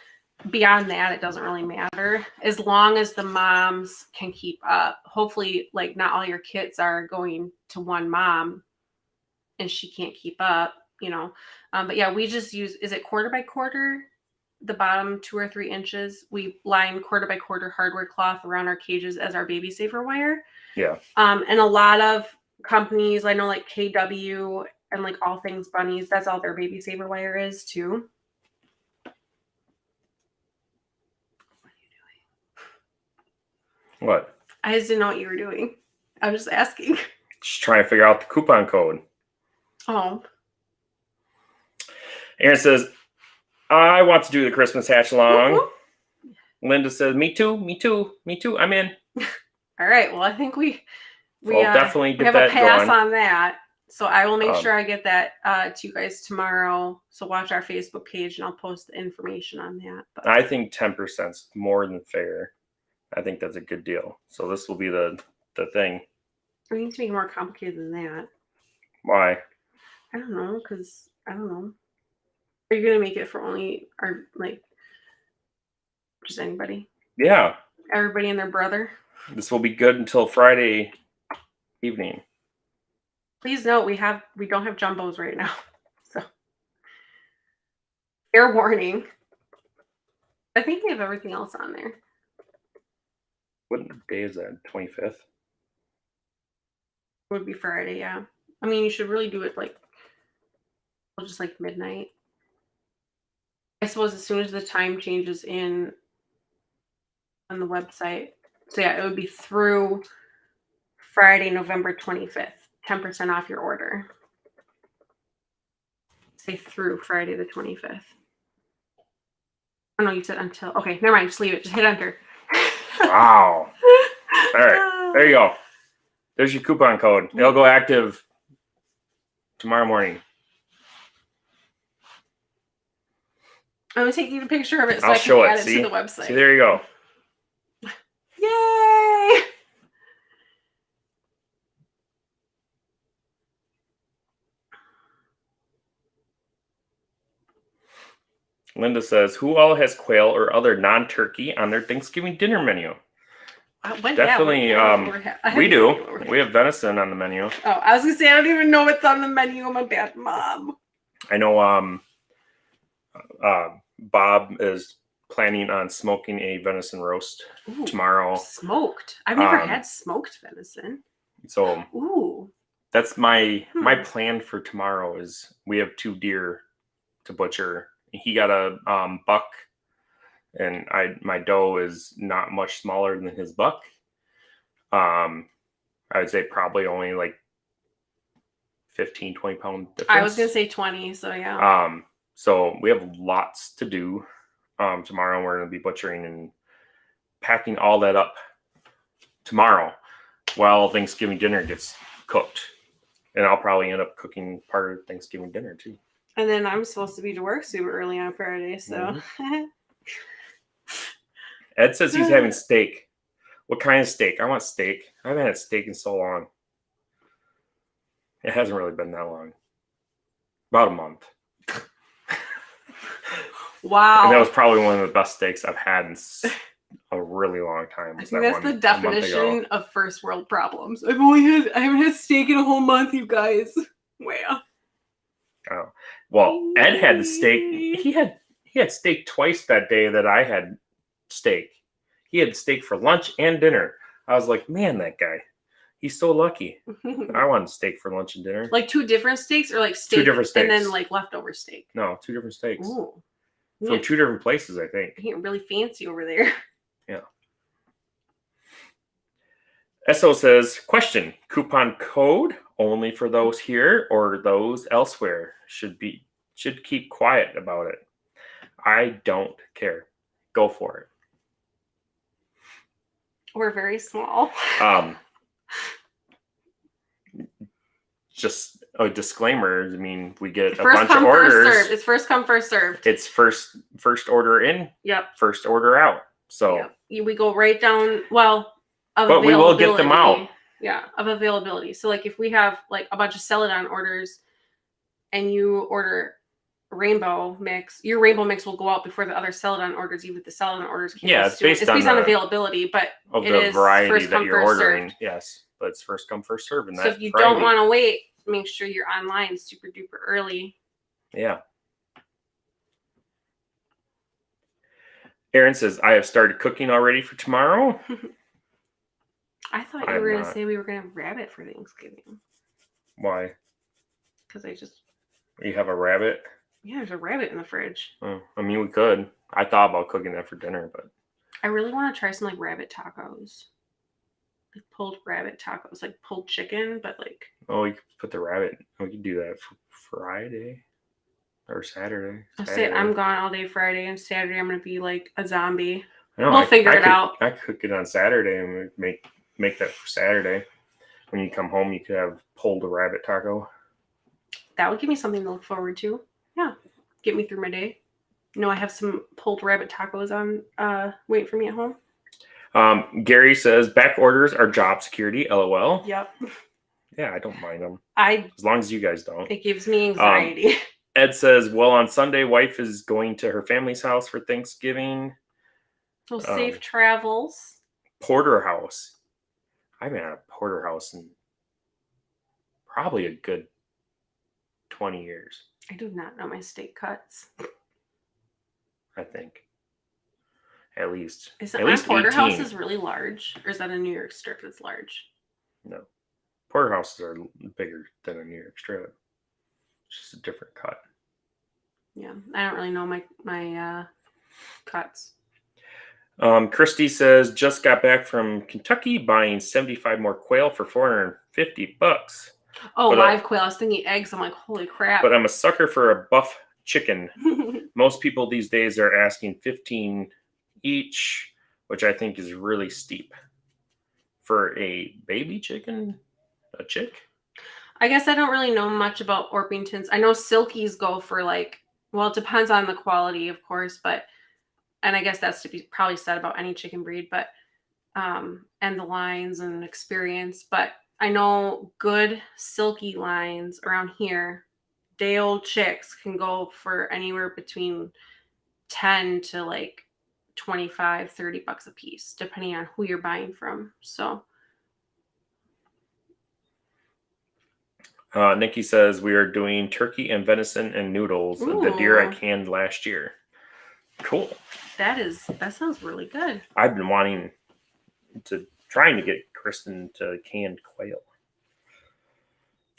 Beyond that, it doesn't really matter. As long as the moms can keep up. Hopefully, not all your kits are going to one mom and she can't keep up, But yeah, we just use, is it quarter by quarter? The bottom 2 or 3 inches, we line quarter by quarter hardware cloth around our cages as our baby saver wire. Yeah. And a lot of companies, I know KW and All Things Bunnies, that's all their baby saver wire is too. What? I just didn't know what you were doing. I'm just asking. Just trying to figure out the coupon code. Oh. Aaron says, I want to do the Christmas hatch along. Mm-hmm. Linda says, me too. I'm in. All right. Well, I think we definitely get have that a pass going on that. So I will make sure I get that to you guys tomorrow. So watch our Facebook page and I'll post the information on that. But I think 10% is more than fair. I think that's a good deal. So this will be the thing. we need to make it more complicated than that. Why? I don't know, because I don't know. Are you gonna make it for only our just anybody? Yeah. Everybody and their brother. This will be good until Friday evening. Please note we don't have jumbos right now. So fair warning. I think they have everything else on there. What day is that? 25th? Would be Friday, yeah. I mean, you should really do it just like midnight. I suppose as soon as the time changes on the website. So yeah, it would be through Friday, November 25th. 10% off your order. Say through Friday the 25th. Oh no, you said until. Okay, never mind. Just leave it. Just hit enter. Wow. All right. There you go. There's your coupon code. It'll go active tomorrow morning. I'm going to take you a picture of it so I'll I can show add it. it to the website. See, there you go. Yay! Linda says, who all has quail or other non-turkey on their Thanksgiving dinner menu? Definitely, we do. We have venison on the menu. Oh, I was going to say, I don't even know what's on the menu. I'm a bad mom. I know Bob is planning on smoking a venison roast tomorrow. Smoked? I've never had smoked venison. So that's my plan for tomorrow is we have 2 deer to butcher. He got a buck, and my doe is not much smaller than his buck. I would say probably only like 15, 20 pound difference. I was going to say 20, so yeah. So we have lots to do. Tomorrow we're going to be butchering and packing all that up tomorrow while Thanksgiving dinner gets cooked. And I'll probably end up cooking part of Thanksgiving dinner too. And then I'm supposed to be to work super early on Friday, so. Ed says he's having steak. What kind of steak? I want steak. I haven't had steak in so long. It hasn't really been that long. About a month. Wow. And that was probably one of the best steaks I've had in a really long time. I think that's the definition of first world problems. I haven't had steak in a whole month, you guys. Wow. Oh. Well, Ed had the steak. He had steak twice that day that I had steak. He had steak for lunch and dinner. I was like, man, that guy. He's so lucky. I wanted steak for lunch and dinner. Like 2 different steaks or like steak 2 different steaks. And then like leftover steak? No, 2 different steaks. Ooh. From 2 different places, I think. Getting really fancy over there. Yeah. SO says, question, coupon code only for those here or those elsewhere? Should keep quiet about it. I don't care. Go for it. We're very small. Just a disclaimer. I mean, we get a bunch of orders. It's first come, first served. It's first order in. Yep. First order out. So we go right down. Well, but we will get them out. Yeah, of availability. So like if we have like a bunch of celadon orders, and you order rainbow mix, your rainbow mix will go out before the other celadon orders, even if the celadon orders can't. Yeah, it's based on availability, but of the variety that you're ordering. Served. Yes, but it's first come, first serve. So if you don't want to wait, make sure you're online super duper early. Yeah. Aaron says, I have started cooking already for tomorrow. I thought you were going to say we were going to have rabbit for Thanksgiving. Why? Because You have a rabbit? Yeah, there's a rabbit in the fridge. Oh, I mean, we could. I thought about cooking that for dinner, but. I really want to try some like rabbit tacos. Like pulled rabbit tacos, like pulled chicken, but like. Oh, you could put the rabbit. We could do that for Friday or Saturday. I'm gone all day Friday, and Saturday I'm gonna be like a zombie. We'll figure it out. I cook it on Saturday and make that for Saturday. When you come home, you could have pulled a rabbit taco. that would give me something to look forward to. Yeah, get me through my day. I have some pulled rabbit tacos on waiting for me at home. Gary says back orders are job security. LOL. Yep. Yeah, I don't mind them. As long as you guys don't. It gives me anxiety. Ed says, well, on Sunday, wife is going to her family's house for Thanksgiving. So safe travels. Porterhouse. I haven't had a porterhouse in probably a good 20 years. I do not know my steak cuts. I think. At least. Is it porterhouse is really large? Or is that a New York strip that's large? No. Porterhouses are bigger than a New York strip. It's just a different cut. Yeah. I don't really know my cuts. Christy says, just got back from Kentucky buying 75 more quail for $450. Oh, live quail. I was thinking eggs. I'm like, holy crap. But I'm a sucker for a buff chicken. Most people these days are asking $15 each, which I think is really steep. For a baby chicken? A chick? I guess I don't really know much about Orpingtons. I know Silkies go for it depends on the quality, of course, and I guess that's to be probably said about any chicken breed, but, and the lines and experience, but I know good silky lines around here, day old chicks can go for anywhere between 10 to 25, $30 a piece, depending on who you're buying from. So. Nikki says we are doing turkey and venison and noodles. Ooh. The deer I canned last year. Cool. That sounds really good. I've been trying to get Kristin to can quail.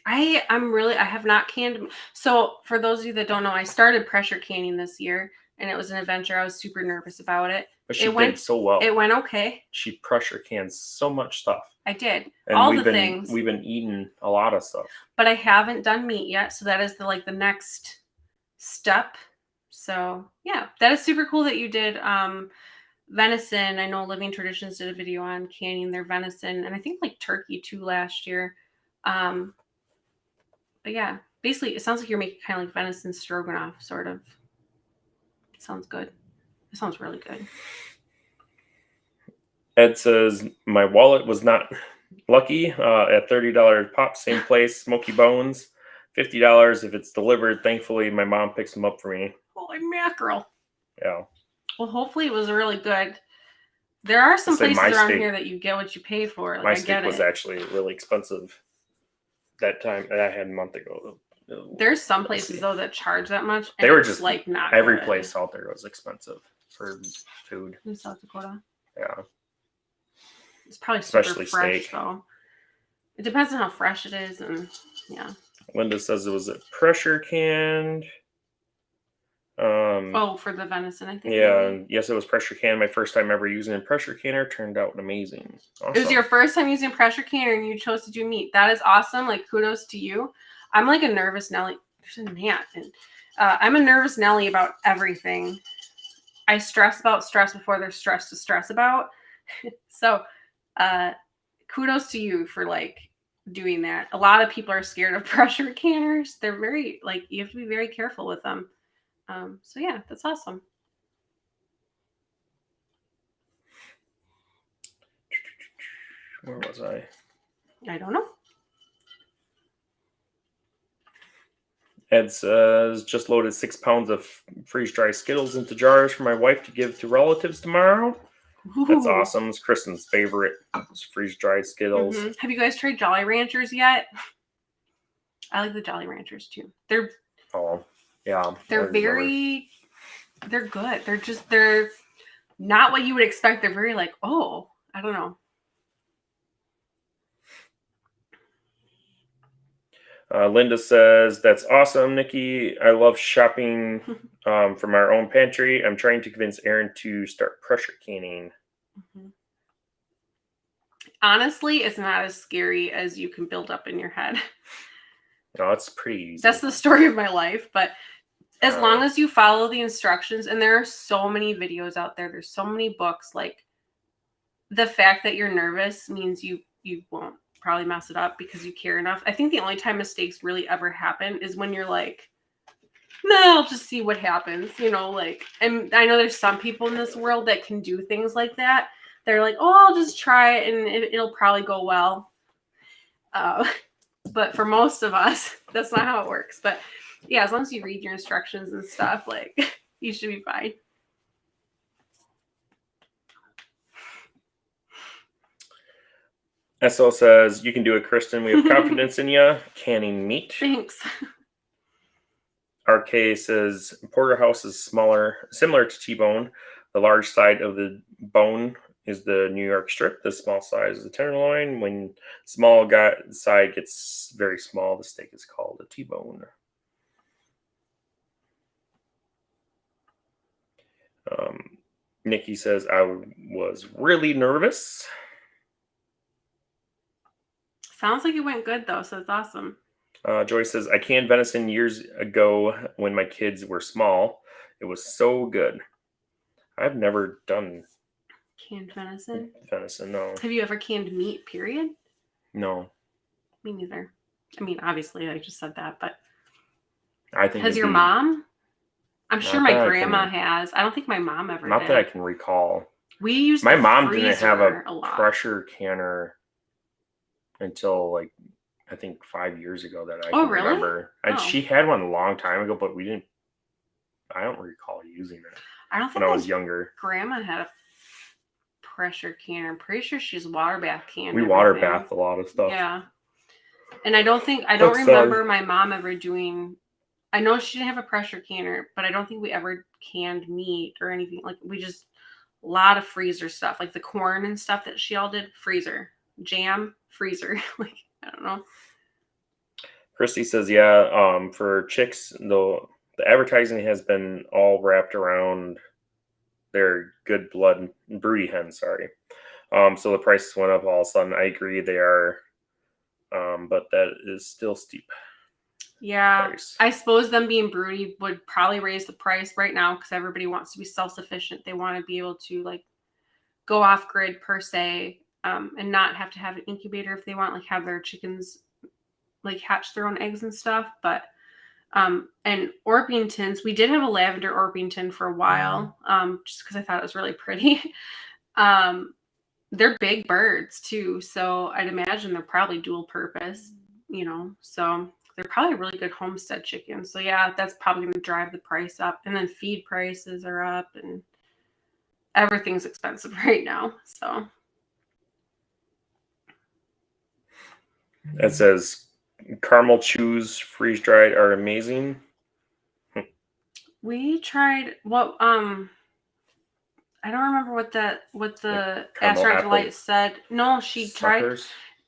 I have not canned. So for those of you that don't know, I started pressure canning this year, and it was an adventure. I was super nervous about it. But she did so well. It went okay. She pressure cans so much stuff. I did. And all the things. We've been eating a lot of stuff. But I haven't done meat yet, so that is the next step. So yeah, that is super cool that you did venison. I know Living Traditions did a video on canning their venison, and I think turkey too last year. But yeah, basically it sounds like you're making kind of venison stroganoff, sort of. It sounds good. It sounds really good. Ed says, my wallet was not lucky at $30 pop, same place, Smoky Bones, $50 if it's delivered. Thankfully, my mom picks them up for me. Holy mackerel. Yeah. Well, hopefully it was really good. There are some places around here that you get what you pay for. My steak was actually really expensive that time that I had a month ago. There's some places, though, that charge that much. They were just not every good. place out there was expensive for food. In South Dakota? Yeah. It's probably super Especially fresh, steak. though. It depends on how fresh it is, and yeah. Linda says it was a pressure canned. For the venison, I think. Yeah, maybe. Yes, it was pressure canned. My first time ever using a pressure canner. Turned out amazing. Awesome. It was your first time using a pressure canner, and you chose to do meat. That is awesome. Kudos to you. I'm a nervous Nelly. There's a gnat. I'm a nervous Nelly about everything. I stress about stress before there's stress to stress about. So, kudos to you for doing that. A lot of people are scared of pressure canners. They're very you have to be very careful with them. So yeah, that's awesome. Where was I? I don't know. Ed says, just loaded 6 pounds of freeze-dried Skittles into jars for my wife to give to relatives tomorrow. Ooh. That's awesome. It's Kristen's favorite. It's freeze-dried Skittles. Mm-hmm. Have you guys tried Jolly Ranchers yet? I like the Jolly Ranchers too. They're They're good. They're not what you would expect. They're very I don't know. Linda says, that's awesome, Nikki. I love shopping from our own pantry. I'm trying to convince Aaron to start pressure canning. Mm-hmm. Honestly, it's not as scary as you can build up in your head. No, it's pretty easy. That's the story of my life. But as long as you follow the instructions, and there are so many videos out there, there's so many books, the fact that you're nervous means you won't probably mess it up because you care enough. I think the only time mistakes really ever happen is when you're like, no, I'll just see what happens, like, and I know there's some people in this world that can do things like that. They're like, oh, I'll just try it and it'll probably go well. But for most of us, that's not how it works. But yeah, as long as you read your instructions and stuff, like, you should be fine. SO says, you can do it, Kristin. We have confidence in you. Canning meat. Thanks. RK says, porterhouse is similar to T-bone. The large side of the bone is the New York strip. The small side is the tenderloin. When small side gets very small, the steak is called a T-bone. Nikki says, I was really nervous. Sounds like it went good, though, so it's awesome. Joy says, I canned venison years ago when my kids were small. It was so good. I've never done canned venison. No. Have you ever canned meat, period? No. Me neither. I mean, obviously, I just said that, but I think has your mom? I'm sure my grandma has. I don't think my mom ever did. Not that I can recall. We used my mom didn't have a lot. pressure canner until like I think 5 years ago that I can remember. And she had one a long time ago, but I don't recall using it. I don't think when I was younger. Grandma had a pressure canner. I'm pretty sure she's water bath canned. We water bath a lot of stuff. Yeah. And I don't remember my mom ever doing. I know she didn't have a pressure canner, but I don't think we ever canned meat or anything. Like, we just, a lot of freezer stuff, like the corn and stuff that she all did, freezer. Jam, freezer. Like, I don't know. Christy says, yeah, for chicks, the advertising has been all wrapped around their good blood broody hens, sorry. So the prices went up all of a sudden. I agree they are, but that is still steep. Yeah, price. I suppose them being broody would probably raise the price right now because everybody wants to be self-sufficient. They want to be able to like go off grid per se, and not have to have an incubator if they want, like have their chickens like hatch their own eggs and stuff. But and Orpingtons, we did have a lavender Orpington for a while, just because I thought it was really pretty. They're big birds too, so I'd imagine they're probably dual purpose, so they're probably really good homestead chickens. So yeah, that's probably going to drive the price up. And then feed prices are up and everything's expensive right now. So it says caramel chews freeze dried are amazing. We tried I don't remember what the Astronaut Delight said. No, she tried.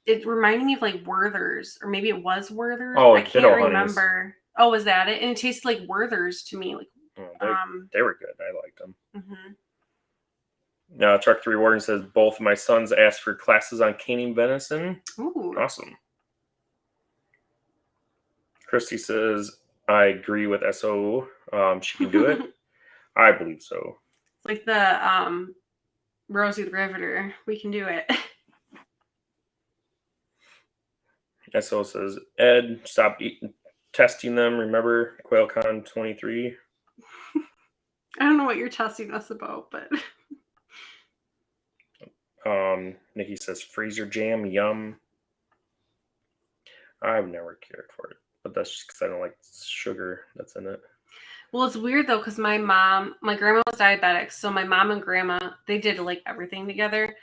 It reminded me of like Werther's, or maybe it was Werther's. Oh, I can't remember. Oh, was that it? And it tasted like Werther's to me. Like, they were good. I liked them. Mm-hmm. Truck 3 Warden says both of my sons asked for classes on canning venison. Ooh, awesome. Christy says I agree with SO. She can do it. I believe so. Like the Rosie the Riveter. We can do it. SO says, Ed, stop testing them. Remember QuailCon 23? I don't know what you're testing us about, but... Nikki says, freezer jam, yum. I've never cared for it, but that's just because I don't like sugar that's in it. Well, it's weird, though, because my grandma was diabetic, so my mom and grandma, they did, like, everything together.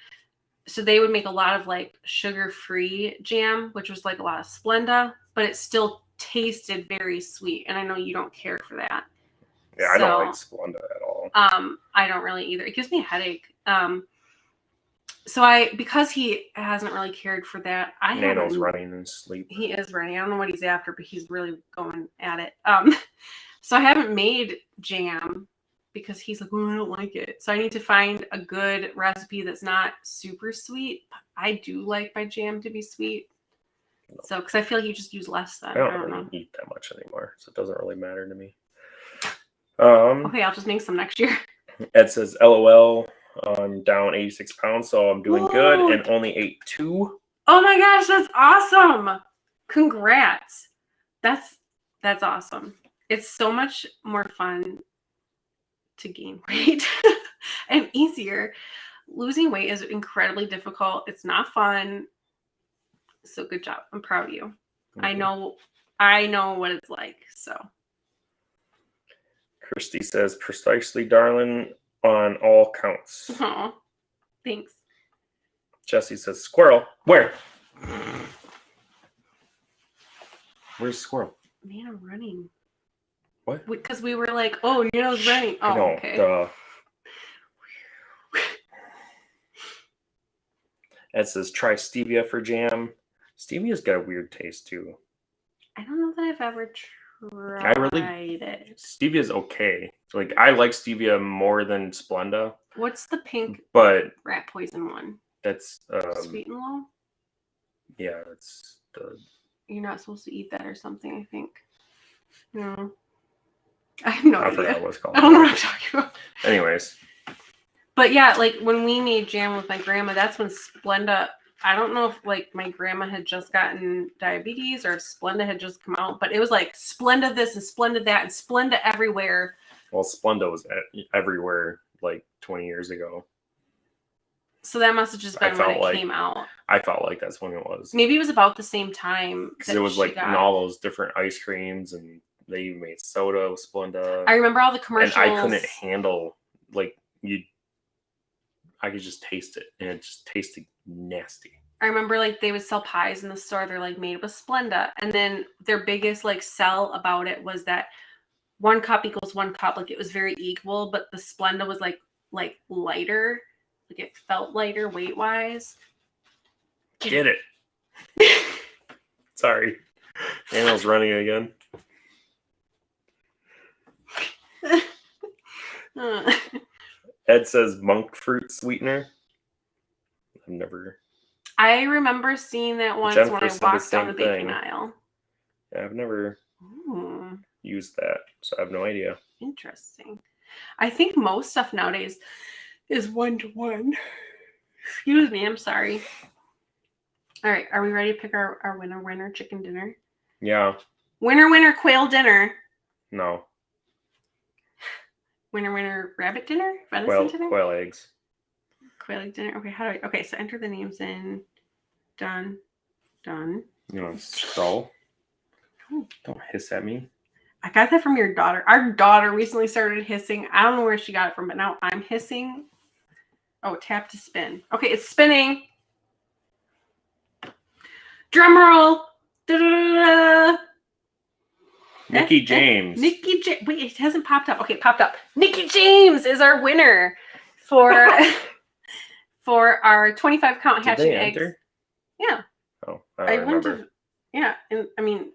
So they would make a lot of like sugar-free jam, which was like a lot of Splenda, but it still tasted very sweet. And I know you don't care for that. Yeah, I don't like Splenda at all. I don't really either. It gives me a headache. So because he hasn't really cared for that, Nano's running in sleep. He is running. I don't know what he's after, but he's really going at it. So I haven't made jam because he's like, well, I don't like it. So I need to find a good recipe that's not super sweet. But I do like my jam to be sweet. No. So, because I feel like you just use less than. I don't really eat that much anymore, so it doesn't really matter to me. Okay, I'll just make some next year. Ed says, LOL, I'm down 86 pounds, so I'm doing good and only ate 2. Oh my gosh, that's awesome. Congrats. That's awesome. It's so much more fun to gain weight and easier. Losing weight is incredibly difficult. It's not fun. So good job. I'm proud of you. Mm-hmm. I know what it's like. So Christy says, precisely, darling, on all counts. oh, thanks. Jesse says, squirrel. Where? Where's squirrel? Nana running. What? Because we were like, oh, Nana's running. Oh, no, okay. Duh. Ed says, try stevia for jam. Stevia's got a weird taste, too. I don't know that I've ever tried it. Stevia's okay. Like, I like stevia more than Splenda. What's the pink rat poison one? That's Sweet and low? Yeah, it's the... You're not supposed to eat that or something, I think. No. I have no idea. I forgot what it's called. I don't know what I'm talking about. Anyways. But yeah, like when we made jam with my grandma, that's when Splenda, I don't know if like my grandma had just gotten diabetes or if Splenda had just come out, but it was like Splenda this and Splenda that and Splenda everywhere. Well, Splenda was everywhere like 20 years ago. So that must have just been when it came out. I felt like that's when it was. Maybe it was about the same time. Because it was like in all those different ice creams and they even made soda with Splenda. I remember all the commercials. And I couldn't handle, like, I could just taste it, and it just tasted nasty. I remember, like, they would sell pies in the store. They're, like, made with Splenda. And then their biggest, like, sell about it was that 1 cup equals 1 cup. Like, it was very equal, but the Splenda was, like lighter. Like, it felt lighter weight-wise. Get it. Sorry. Daniel's running again. Ed says monk fruit sweetener. I remember seeing that once when I walked down the baking aisle. Yeah, I've never used that, so I have no idea. Interesting. I think most stuff nowadays is 1-to-1. Excuse me, I'm sorry. All right, are we ready to pick our winner chicken dinner? Yeah. Winner quail dinner. No. Winner rabbit dinner? Venison dinner? Quail eggs. Quail egg dinner. Okay, okay, so enter the names in. Done. You want to scroll? Don't hiss at me. I got that from your daughter. Our daughter recently started hissing. I don't know where she got it from, but now I'm hissing. Oh, tap to spin. Okay, it's spinning. Drum roll. Da-da-da-da. Nikki James. Wait, it hasn't popped up. Okay, it popped up. Nikki James is our winner for our 25 count hatching eggs. Enter? Yeah. Oh, I don't remember. Yeah, and I mean,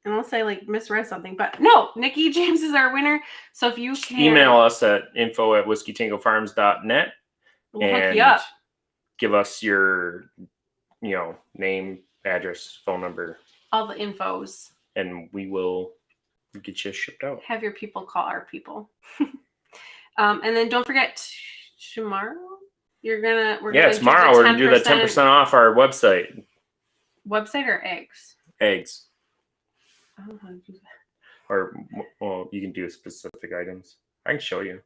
unless I like misread something, but no, Nikki James is our winner. So if you can email us at info@whiskeytangofarms.net and give us your, name, address, phone number, all the infos, and we will get you shipped out. Have your people call our people. And then don't forget tomorrow we're gonna tomorrow we're gonna do that 10% off our website. Website or eggs? Eggs. I don't know how to do that. Or, well, you can do specific items. I can show you.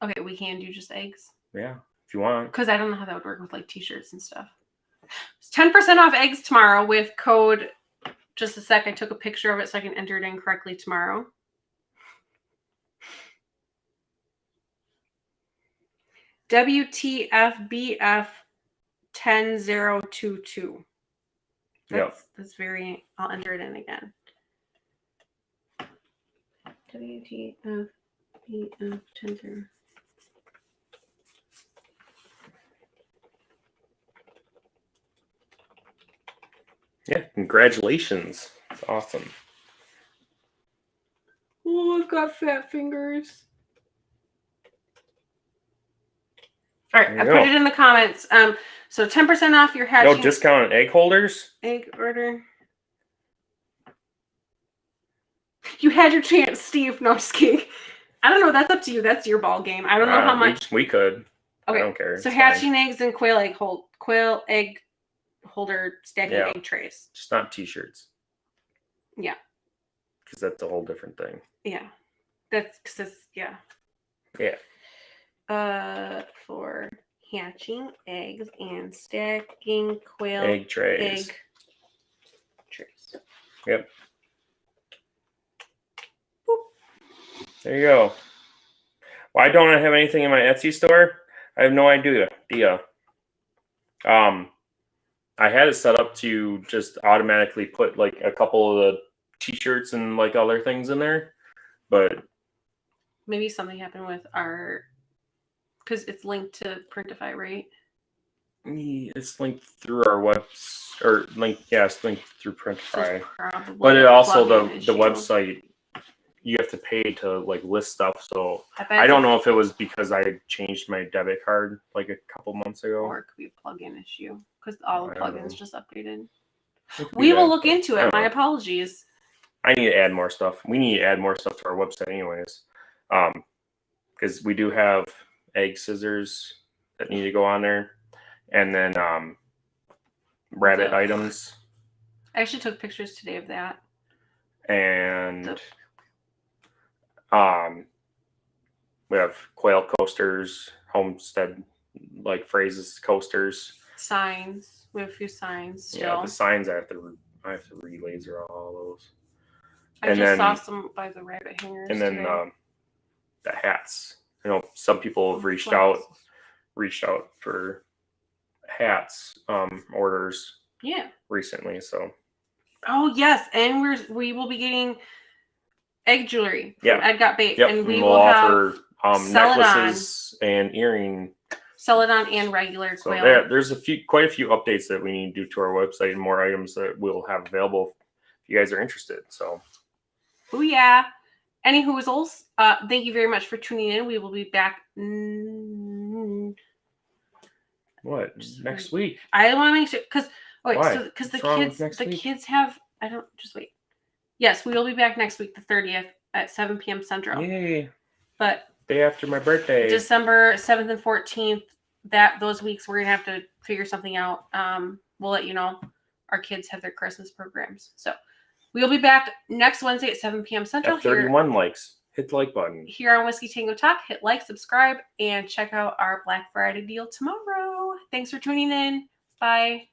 Okay, we can do just eggs? Yeah, if you want. Because I don't know how that would work with, like, t-shirts and stuff. It's 10% off eggs tomorrow with code... Just a sec, I took a picture of it so I can enter it in correctly tomorrow. WTFBF 10022. That's very, I'll enter it in again. WTFBF 100. Yeah, congratulations. That's awesome. Oh, I've got fat fingers. All right, I put it in the comments. So 10% off your hatching. No discount on egg holders? Egg order. You had your chance, Steve. No, I'm just kidding. I don't know. That's up to you. That's your ball game. I don't know how much. We could. Okay. I don't care. So hatching eggs and quail egg holder stacking Yeah. egg trays. Just not t-shirts. Yeah. Because that's a whole different thing. Yeah. That's yeah. Yeah. For hatching eggs and stacking quail Egg trays. Egg trays. Yep. Boop. There you go. Why don't I have anything in my Etsy store? I have no idea. I had it set up to just automatically put like a couple of the t-shirts and like other things in there, but maybe something happened with our, because it's linked to Printify, right? It's linked through our website, or it's linked through Printify. So but it also the website, you have to pay to like list stuff. So I don't know if it was because I changed my debit card like a couple months ago, or it could be a plugin issue because all the plugins just updated. We will look into it. My apologies. I need to add more stuff. We need to add more stuff to our website, anyways, because we do have egg scissors that need to go on there. And then rabbit items. I actually took pictures today of that. And we have quail coasters, homestead like phrases coasters. Signs. We have a few signs still. Yeah, the signs I have to re-laser all those. I just saw some by the rabbit hangers. And then the hats. You know, some people have reached out for hats orders recently, so yes, and we will be getting egg jewelry from Ed Got Baked, and we will offer necklaces and earring celadon and regular quail. So there's quite a few updates that we need to do to our website and more items that we'll have available if you guys are interested. So any hoozles, thank you very much for tuning in. We will be back next week? I want to make sure because the kids have. I don't just wait. Yes, we will be back next week, the 30th at 7 p.m. Central. Yay! But day after my birthday, December 7th and 14th. Those weeks we're gonna have to figure something out. We'll let you know. Our kids have their Christmas programs, so we'll be back next Wednesday at 7 p.m. Central. At 31 likes. Hit the like button. Here on Whiskey Tango Talk, hit like, subscribe, and check out our Black Friday deal tomorrow. Thanks for tuning in. Bye.